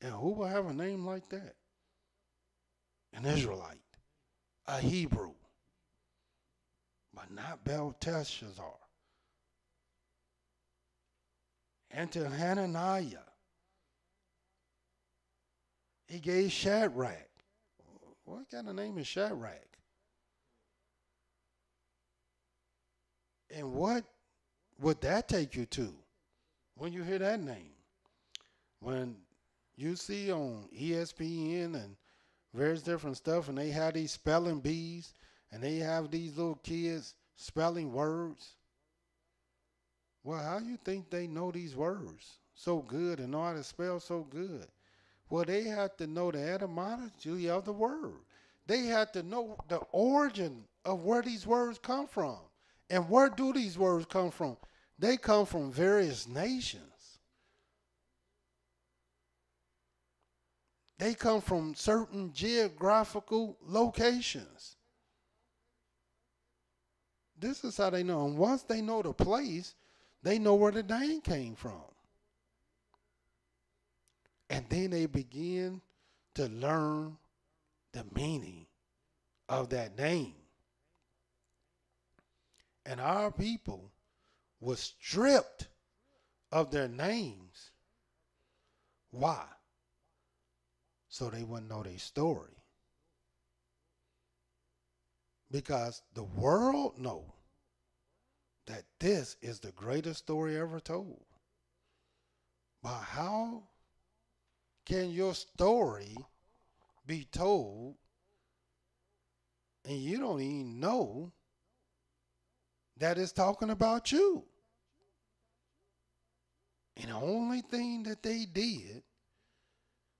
And who will have a name like that? An Israelite, a Hebrew, but not Belteshazzar. And to Hananiah, he gave Shadrach. What kind of name is Shadrach? And what would that take you to when you hear that name? When you see on ESPN and various different stuff, and they have these spelling bees, and they have these little kids spelling words. Well, how you think they know these words so good and know how to spell so good? Well, they have to know the etymology of the word. They have to know the origin of where these words come from. And where do these words come from? They come from various nations. They come from certain geographical locations. This is how they know. And once they know the place, they know where the name came from. And then they begin to learn the meaning of that name. And our people were stripped of their names. Why? So they wouldn't know their story. Because the world know that this is the greatest story ever told. But how can your story be told and you don't even know that it's talking about you? And the only thing that they did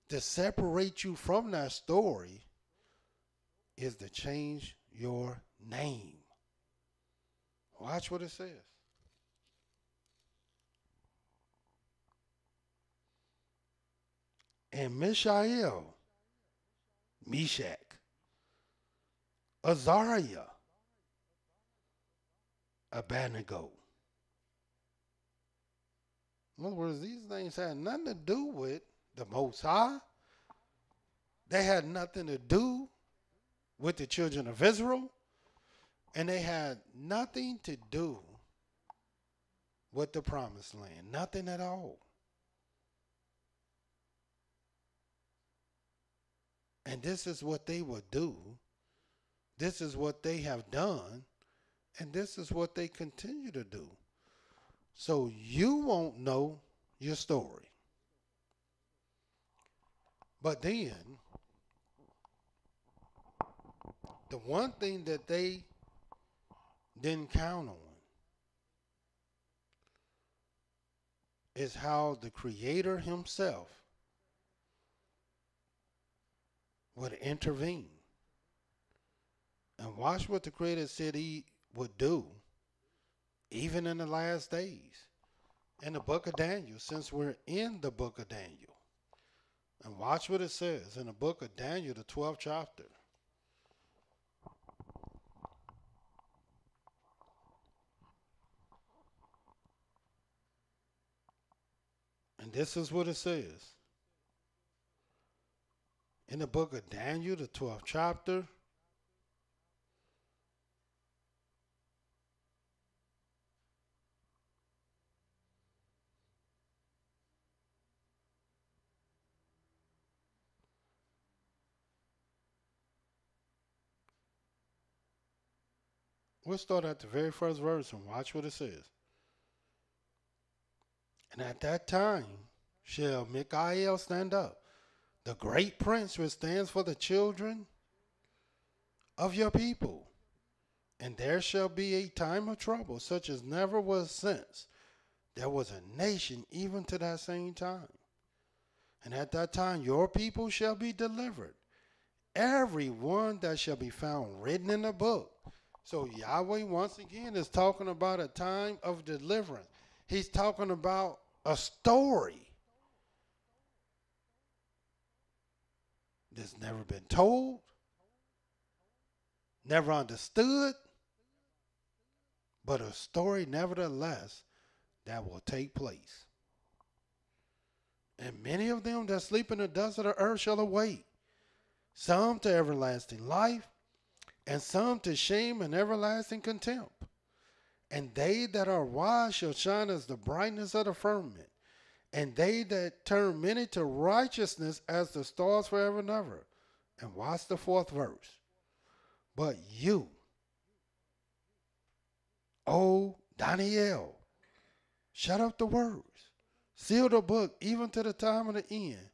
to separate you from that story is to change your name. Watch what it says. And Mishael, Meshach, Azariah, Abednego. In other words, these things had nothing to do with the Most High. They had nothing to do with the children of Israel. And they had nothing to do with the promised land. Nothing at all. And this is what they would do. This is what they have done. And this is what they continue to do. So you won't know your story. But then, the one thing that they didn't count on is how the Creator himself would intervene. And watch what the Creator said he would do, even in the last days, in the book of Daniel, since we're in the book of Daniel. And watch what it says in the book of Daniel, the 12th chapter. And this is what it says. In the book of Daniel, the 12th chapter, we'll start at the very first verse and watch what it says. And at that time shall Michael stand up, the great prince which stands for the children of your people. And there shall be a time of trouble, such as never was since there was a nation even to that same time. And at that time your people shall be delivered, every one that shall be found written in the book. So Yahweh once again is talking about a time of deliverance. He's talking about a story that's never been told, never understood, but a story nevertheless that will take place. And many of them that sleep in the dust of the earth shall awake, some to everlasting life, and some to shame and everlasting contempt. And they that are wise shall shine as the brightness of the firmament, and they that turn many to righteousness as the stars forever and ever. And watch the 4th verse. But you, O Daniel, shut up the words, seal the book even to the time of the end.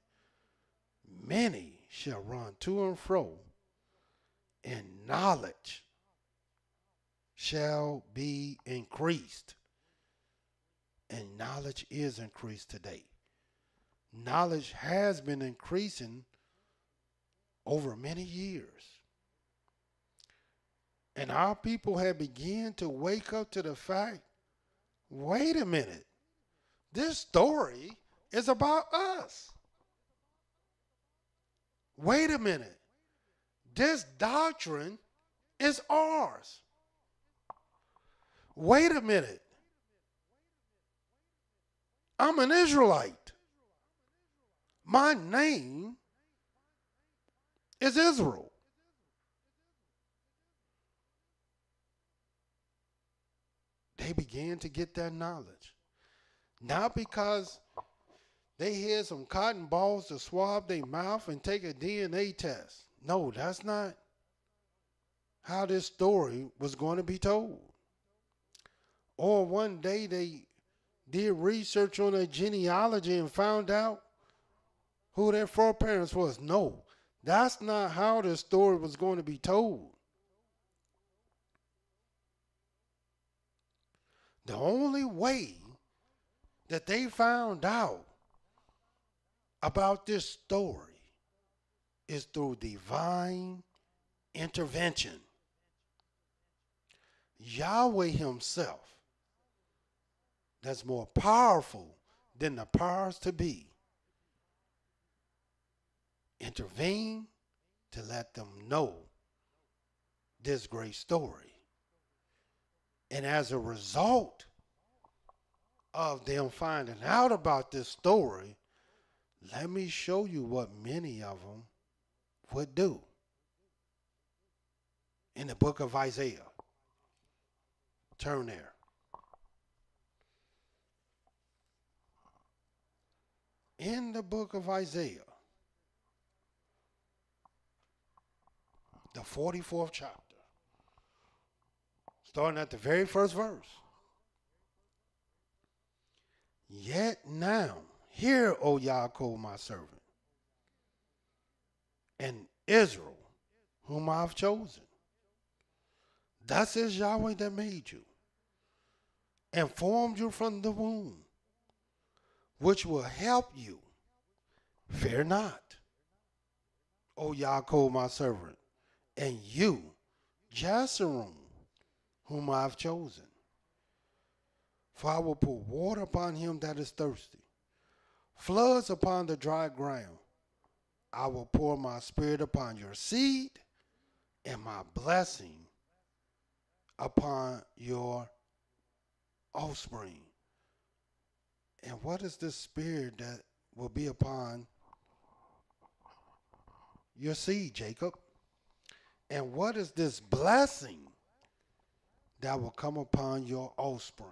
Many shall run to and fro, and knowledge shall be increased. And knowledge is increased today. Knowledge has been increasing over many years. And our people have begun to wake up to the fact, wait a minute, this story is about us. Wait a minute, this doctrine is ours. Wait a minute, I'm an Israelite. My name is Israel. They began to get that knowledge. Not because they had some cotton balls to swab their mouth and take a DNA test. No, that's not how this story was going to be told. Or one day they did research on their genealogy and found out who their foreparents was. No, that's not how this story was going to be told. The only way that they found out about this story is through divine intervention. Yahweh himself, that's more powerful than the powers to be, intervene to let them know this great story. And as a result of them finding out about this story, let me show you what many of them would do. In the book of Isaiah. Turn there. In the book of Isaiah, the 44th chapter, starting at the very first verse. Yet now, hear, O Yaakov, my servant, and Israel, whom I have chosen. Thus is Yahweh that made you, and formed you from the womb, which will help you. Fear not, O Yaakov, my servant, and you, Jeshurun, whom I have chosen. For I will pour water upon him that is thirsty, floods upon the dry ground. I will pour my spirit upon your seed, and my blessing upon your offspring. And what is this spirit that will be upon your seed, Jacob? And what is this blessing that will come upon your offspring?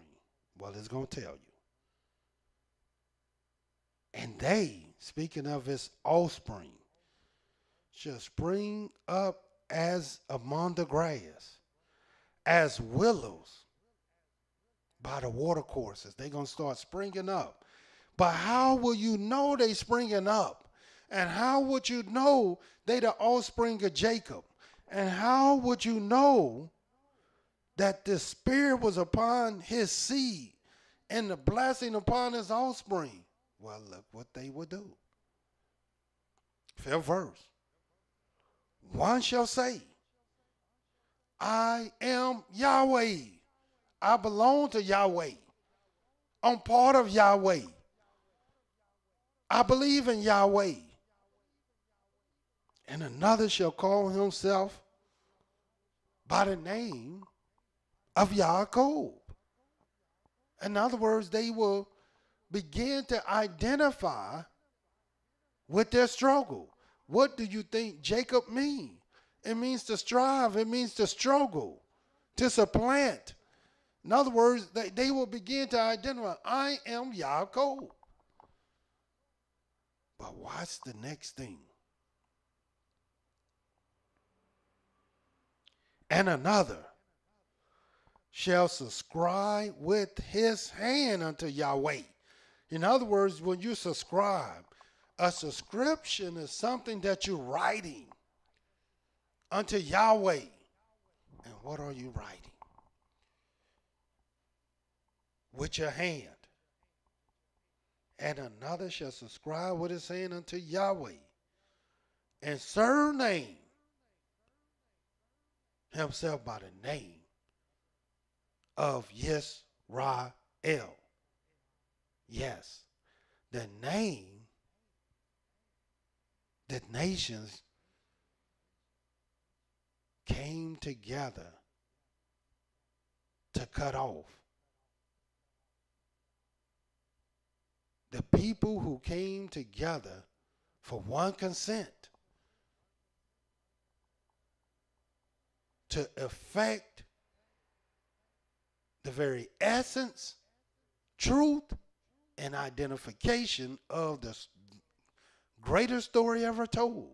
Well, it's going to tell you. And they, speaking of his offspring, shall spring up as among the grass, as willows by the watercourses. They're going to start springing up. But how will you know they springing up? And how would you know they the offspring of Jacob? And how would you know that the spirit was upon his seed and the blessing upon his offspring? Well, look what they would do. 5th verse. One shall say, I am Yahweh. I belong to Yahweh. I'm part of Yahweh. I believe in Yahweh. And another shall call himself by the name of Yaakov. In other words, they will begin to identify with their struggle. What do you think Jacob means? It means to strive. It means to struggle, to supplant. In other words, they will begin to identify, I am Yaakov. But watch the next thing. And another shall subscribe with his hand unto Yahweh. In other words, when you subscribe, a subscription is something that you're writing unto Yahweh. And what are you writing? With your hand. And another shall subscribe with his hand unto Yahweh, and surname himself by the name of YIsraEL. Yes, the name that nations came together to cut off. The people who came together for one consent to effect the very essence, truth, and identification of the greatest story ever told.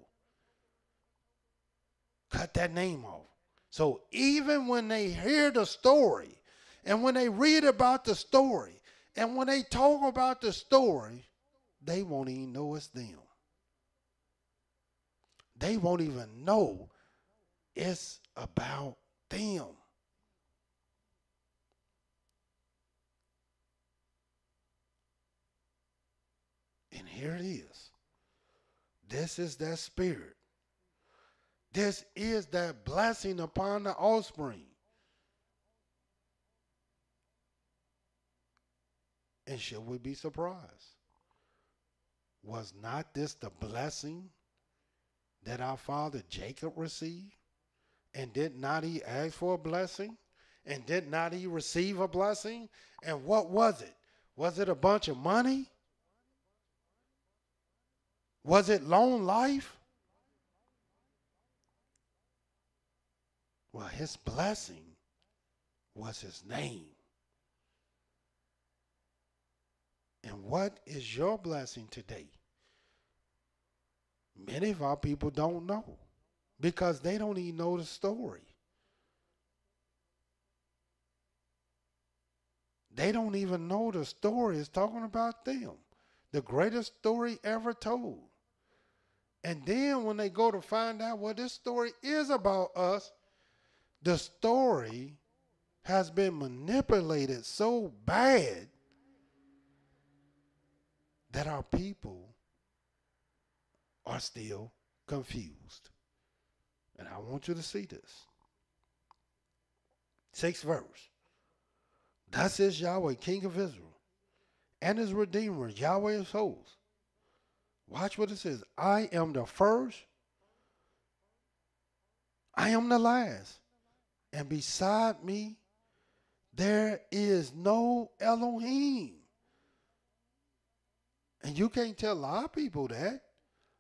Cut that name off. So even when they hear the story, and when they read about the story, and when they talk about the story, they won't even know it's them. They won't even know it's about them. And here it is. This is that spirit. This is that blessing upon the offspring. And should we be surprised? Was not this the blessing that our father Jacob received? And did not he ask for a blessing? And did not he receive a blessing? And what was it? Was it a bunch of money? Was it long life? Well, his blessing was his name. And what is your blessing today? Many of our people don't know because they don't even know the story. They don't even know the story is talking about them. The greatest story ever told. And then when they go to find out what this story is about us, the story has been manipulated so bad that our people are still confused. And I want you to see this. 6th verse. Thus is Yahweh, King of Israel, and his Redeemer, Yahweh of hosts. Watch what it says. I am the first. I am the last. And beside me, there is no Elohim. And you can't tell our people that.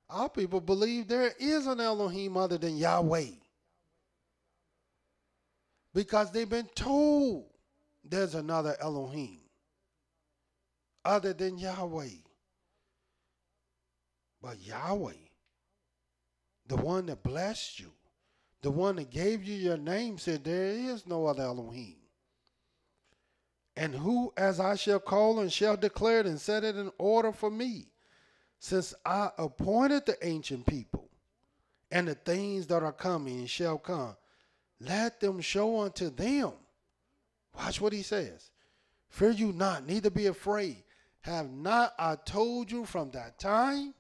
Our people believe there is an Elohim other than Yahweh. Because they've been told there's another Elohim other than Yahweh. But Yahweh, the one that blessed you, the one that gave you your name, said there is no other Elohim. And who, as I shall call and shall declare it and set it in order for me, since I appointed the ancient people and the things that are coming and shall come, let them show unto them. Watch what he says. Fear you not, neither be afraid. Have not I told you from that time?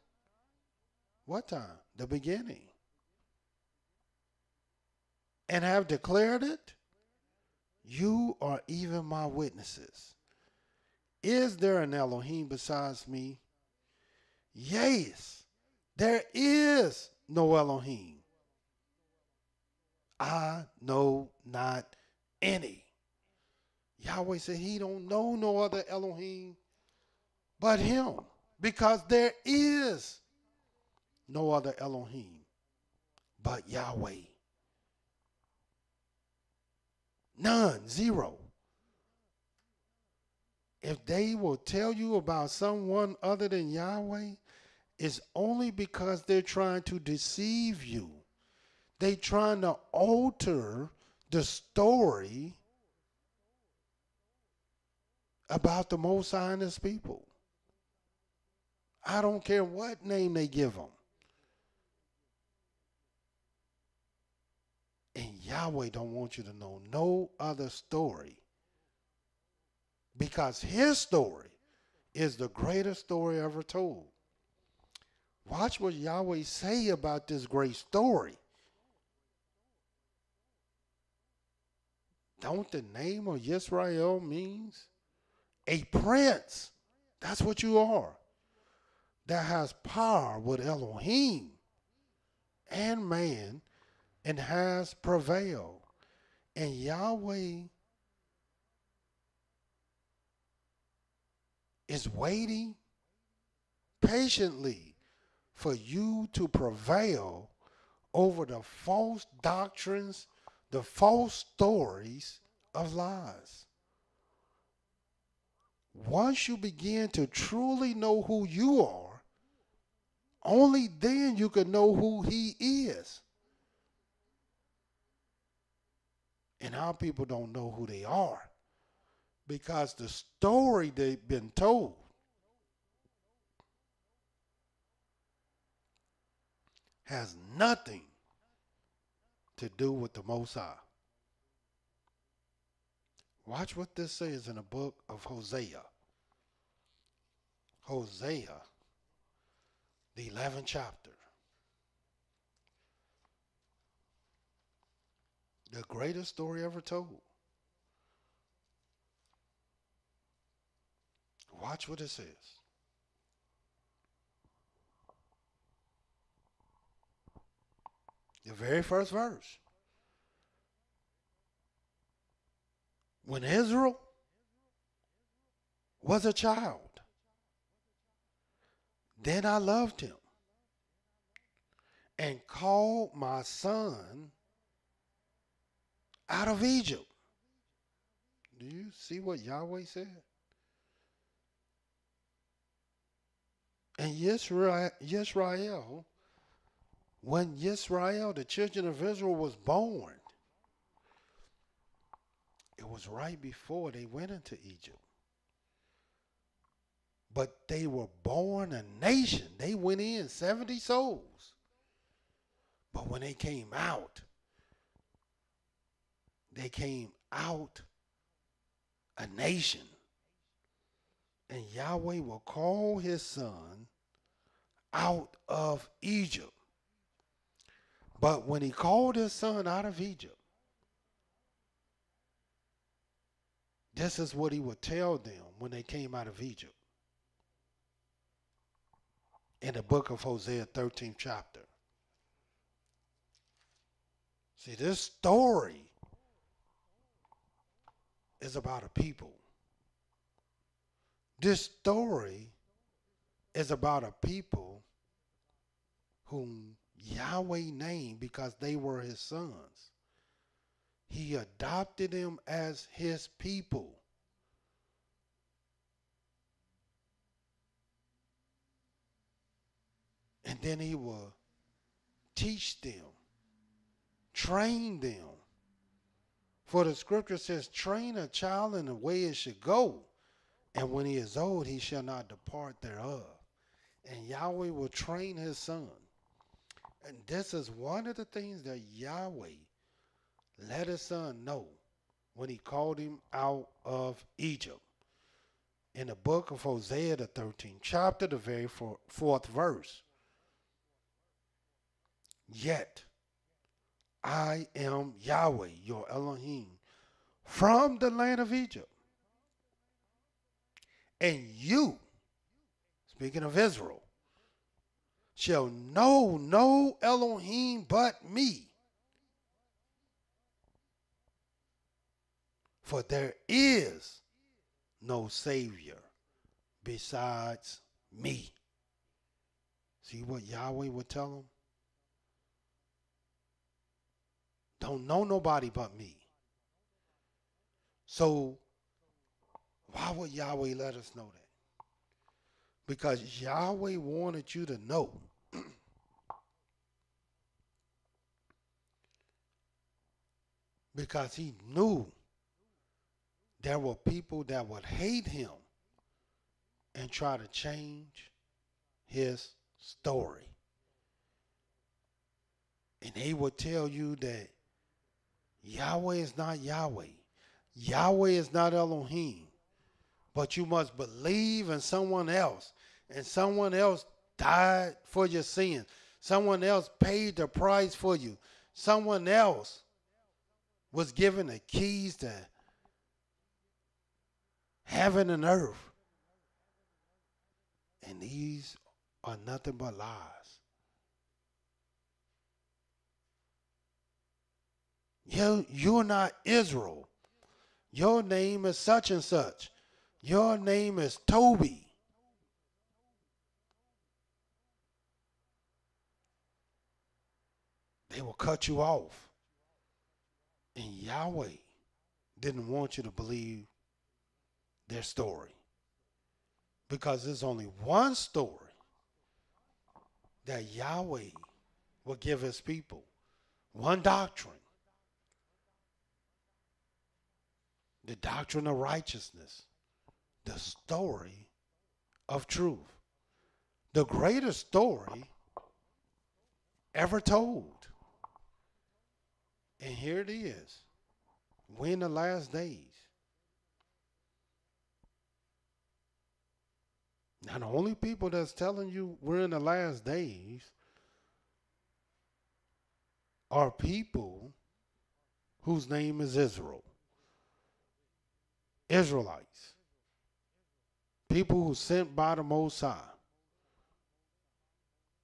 What time? The beginning. And have declared it? You are even my witnesses. Is there an Elohim besides me? Yes, there is no Elohim. I know not any. Yahweh said he don't know no other Elohim but him, because there is no other Elohim but Yahweh. None, zero. If they will tell you about someone other than Yahweh, it's only because they're trying to deceive you. They're trying to alter the story about the Most High and his people. I don't care what name they give them. And Yahweh don't want you to know no other story, because his story is the greatest story ever told. Watch what Yahweh say about this great story. Don't the name of YIsraEL means a prince? That's what you are. That has power with Elohim and man and has prevailed. And Yahweh is waiting patiently for you to prevail over the false doctrines, the false stories of lies. Once you begin to truly know who you are, only then you can know who he is. And our people don't know who they are, because the story they've been told has nothing to do with the Most High. Watch what this says in the book of Hosea. Hosea, the 11th chapter. The greatest story ever told. Watch what it says. The very first verse. When Israel was a child, then I loved him and called my son out of Egypt. Do you see what Yahweh said? And YIsraEL, when YIsraEL, the children of Israel, was born, it was right before they went into Egypt. But they were born a nation. They went in 70 souls. But when they came out a nation. And Yahweh will call his son out of Egypt. But when he called his son out of Egypt, this is what he would tell them when they came out of Egypt. In the book of Hosea, 13th chapter. See, this story is about a people. This story is about a people whom Yahweh named because they were his sons. He adopted them as his people. And then he will teach them, train them. For the scripture says, train a child in the way it should go, and when he is old, he shall not depart thereof. And Yahweh will train his son. And this is one of the things that Yahweh let his son know when he called him out of Egypt. In the book of Hosea, the 13th chapter, the very fourth verse. Yet I am Yahweh, your Elohim, from the land of Egypt. And you, speaking of Israel, shall know no Elohim but me. For there is no Savior besides me. See what Yahweh would tell them? Don't know nobody but me. So why would Yahweh let us know that? Because Yahweh wanted you to know because he knew there were people that would hate him and try to change his story. And they would tell you that Yahweh is not Yahweh. Yahweh is not Elohim. But you must believe in someone else. And someone else died for your sins. Someone else paid the price for you. Someone else was given the keys to heaven and earth. And these are nothing but lies. You're not Israel. Your name is such and such. Your name is Toby. They will cut you off. And Yahweh didn't want you to believe their story. Because there's only one story that Yahweh will give his people. One doctrine. The doctrine of righteousness. The story of truth. The greatest story ever told. And here it is. We're in the last days. Now the only people that's telling you we're in the last days are people whose name is Israel. Israelites. People who sent by the Most High.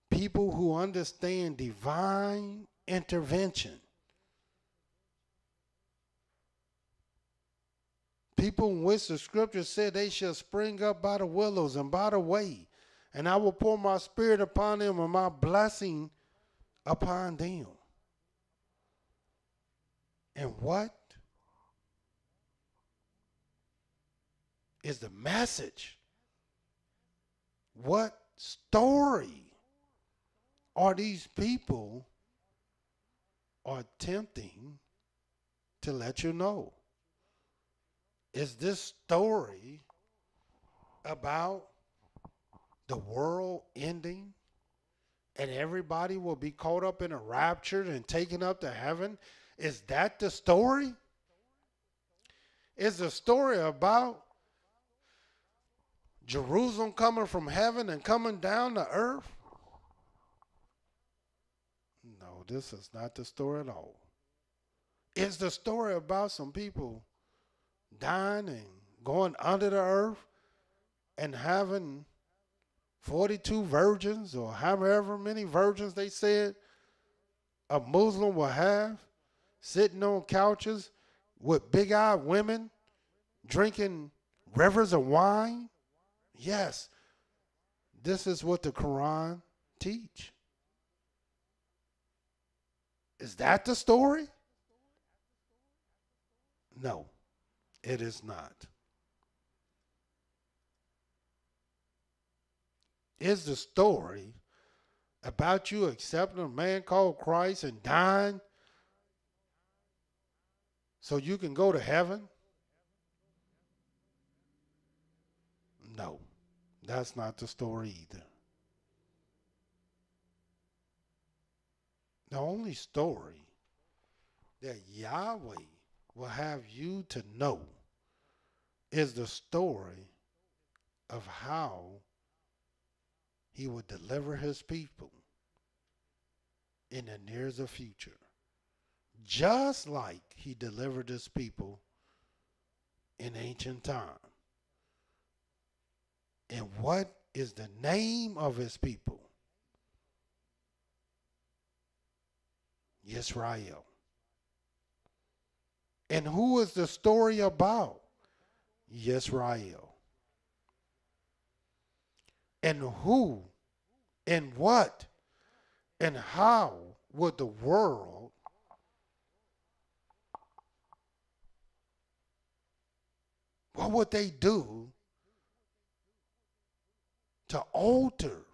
People who understand divine intervention. People in which the scripture said they shall spring up by the willows and by the way, and I will pour my spirit upon them and my blessing upon them. And what is the message? What story are these people attempting to let you know? Is this story about the world ending and everybody will be caught up in a rapture and taken up to heaven? Is that the story? Is the story about Jerusalem coming from heaven and coming down to earth? No, this is not the story at all. It's the story about some people dying and going under the earth and having 42 virgins or however many virgins they said a Muslim will have, sitting on couches with big-eyed women drinking rivers of wine. Yes, this is what the Quran teach. Is that the story? No, it is not. Is the story about you accepting a man called Christ and dying so you can go to heaven? No, that's not the story either. The only story that Yahweh will have you to know is the story of how he will deliver his people in the near future, just like he delivered his people in ancient time. And what is the name of his people? YIsraEL. And who is the story about? YIsraEL. And who and what and how would the world what would they do to alter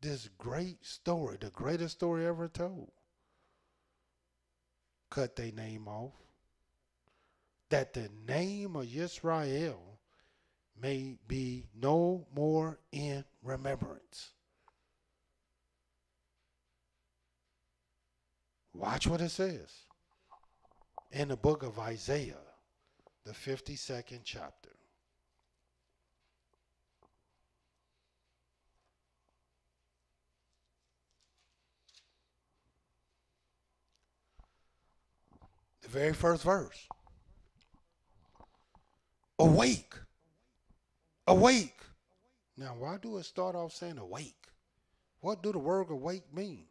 this great story, the greatest story ever told? Cut their name off. That the name of YIsraEL may be no more in remembrance. Watch what it says in the book of Isaiah, the 52nd chapter. The very first verse. Awake. Awake. Now, why do it start off saying awake? What do the word awake mean?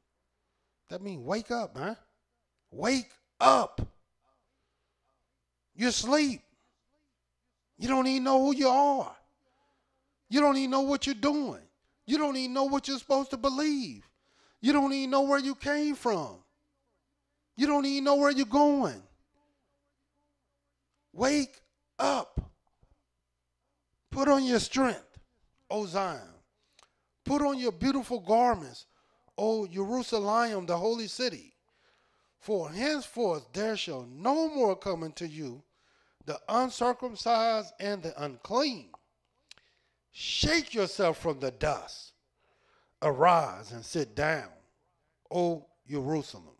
That means wake up, man. Wake up. You're asleep. You don't even know who you are. You don't even know what you're doing. You don't even know what you're supposed to believe. You don't even know where you came from. You don't even know where you're going. Wake up. Put on your strength, O Zion. Put on your beautiful garments, O Jerusalem, the holy city. For henceforth there shall no more come unto you the uncircumcised and the unclean. Shake yourself from the dust. Arise and sit down, O Jerusalem.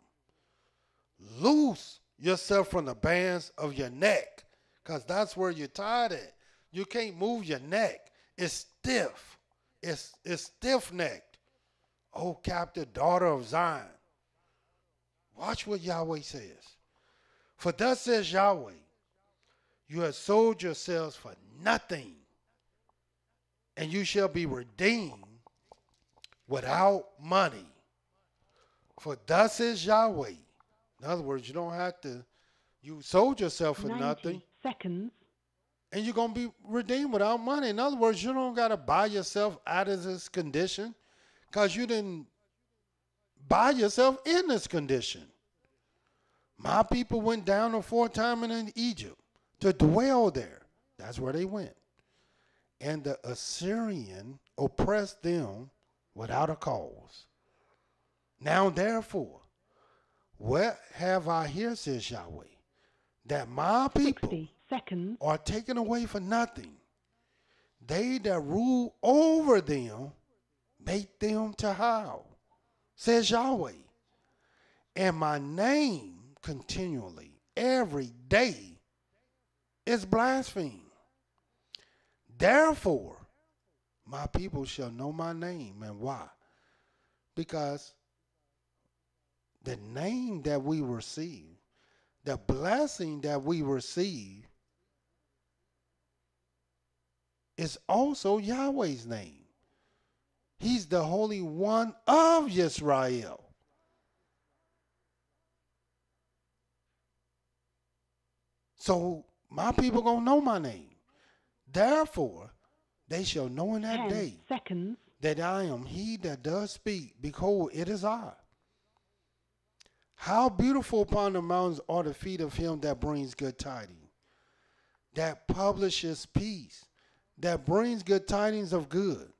Loose yourself from the bands of your neck, because that's where you're tied at. You can't move your neck. It's stiff. It's stiff-necked. O captive daughter of Zion. Watch what Yahweh says. For thus says Yahweh, you have sold yourselves for nothing, and you shall be redeemed without money. For thus says Yahweh. In other words, you don't have to, you sold yourself for 90 nothing. seconds. And you're going to be redeemed without money. In other words, you don't got to buy yourself out of this condition, because you didn't buy yourself in this condition. My people went down the fourth time in Egypt to dwell there. That's where they went. And the Assyrian oppressed them without a cause. Now therefore, what have I here, says Yahweh, that my people 60 seconds. are taken away for nothing. They that rule over them make them to howl, says Yahweh. And my name continually, every day, is blasphemed. Therefore, my people shall know my name. And why? Because the name that we receive, the blessing that we receive, is also Yahweh's name. He's the Holy One of YIsraEL. So my people gonna know my name. Therefore, they shall know in that 10 day seconds. that I am he that does speak. Behold, it is I. How beautiful upon the mountains are the feet of him that brings good tidings, that publishes peace, that brings good tidings of good,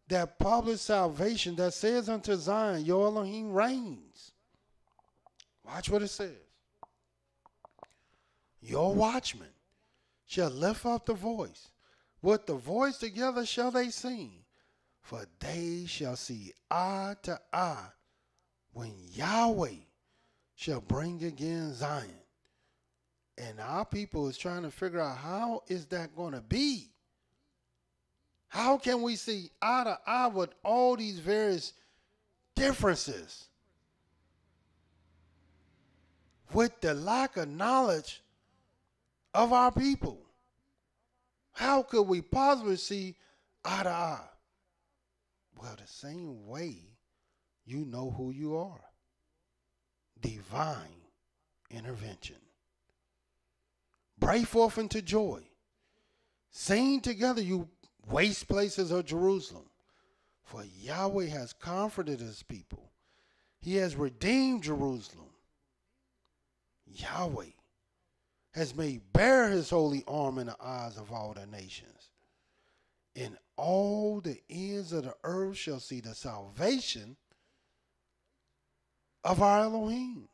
that publish salvation, that says unto Zion, your Elohim reigns. Watch what it says. Your watchmen shall lift up the voice. With the voice together shall they sing. For they shall see eye to eye when Yahweh shall bring again Zion. And our people is trying to figure out, how is that going to be? How can we see eye to eye with all these various differences? With the lack of knowledge of our people. How could we possibly see eye to eye? Well, the same way you know who you are. Divine intervention. Break forth into joy. Sing together, you waste places of Jerusalem. For Yahweh has comforted his people. He has redeemed Jerusalem. Yahweh has made bare his holy arm in the eyes of all the nations. And all the ends of the earth shall see the salvation of our Elohim.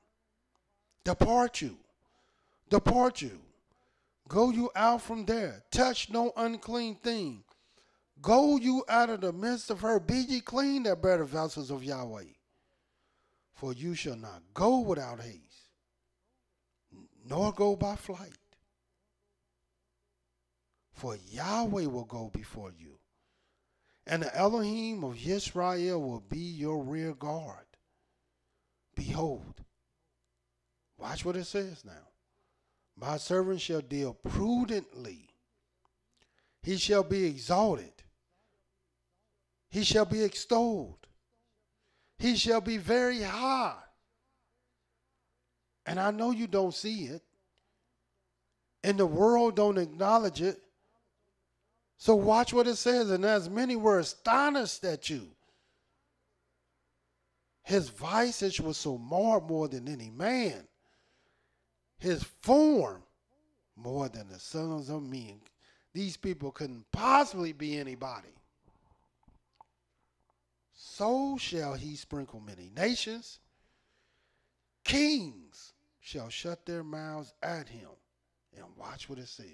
Depart you. Depart you. Go you out from there. Touch no unclean thing. Go you out of the midst of her. Be ye clean that bear the vessels of Yahweh. For you shall not go without haste, nor go by flight. For Yahweh will go before you, and the Elohim of YIsraEL will be your rear guard. Behold, watch what it says now. My servant shall deal prudently. He shall be exalted. He shall be extolled. He shall be very high. And I know you don't see it. And the world don't acknowledge it. So watch what it says. And as many were astonished at you. His visage was so marred more than any man. His form more than the sons of men. These people couldn't possibly be anybody. So shall he sprinkle many nations. Kings shall shut their mouths at him. And watch what it says.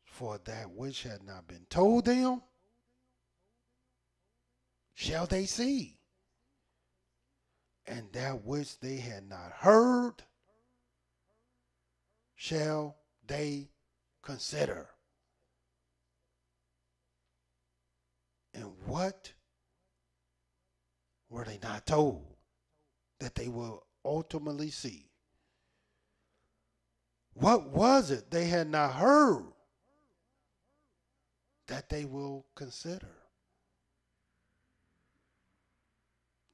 For that which had not been told them, shall they see. And that which they had not heard, shall they consider. And what were they not told that they will ultimately see? What was it they had not heard that they will consider?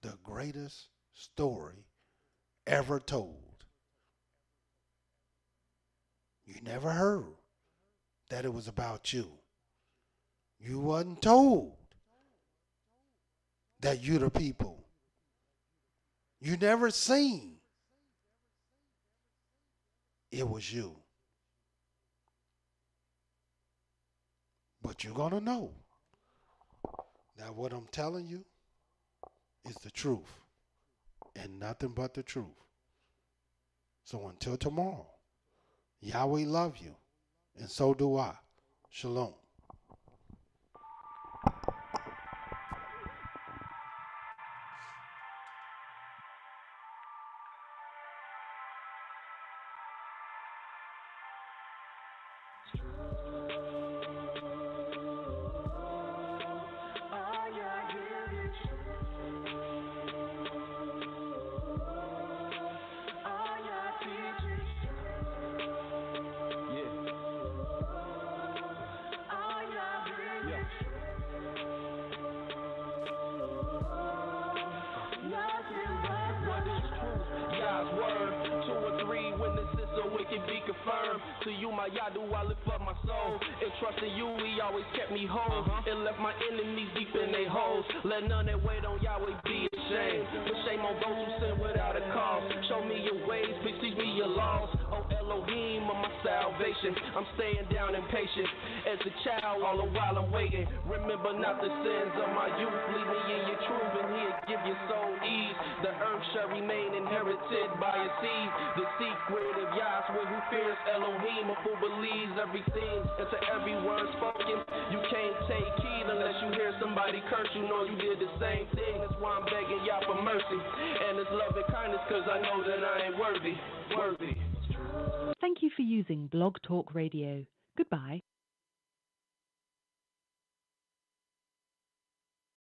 The greatest story ever told. You never heard that it was about you. You wasn't told that you the people. You never seen it was you. But you're going to know that what I'm telling you is the truth and nothing but the truth. So until tomorrow, Yahweh love you, and so do I. Shalom. To you, my YAH, do I lift up my soul. And trusting you, he always kept me whole. And left my enemies deep in their holes. Let none that wait on Yahweh be ashamed. But shame on those who sin without a cause. Show me your ways, please teach me your laws. Oh Elohim of my salvation, I'm staying down and patient. As a child, all the while I'm waiting. Remember not the sins of my youth. Lead me in your truth, and he'll give your soul ease. The earth shall remain inherited by your seed. The secret of Yahweh who fears Elohim, who believes everything and to every word spoken. You can't take heed unless you hear somebody curse you. Know you did the same thing. That's why I'm begging Yah for mercy and His love and kindness, cause I know that I ain't worthy. Thank you for using Blog Talk Radio. Goodbye.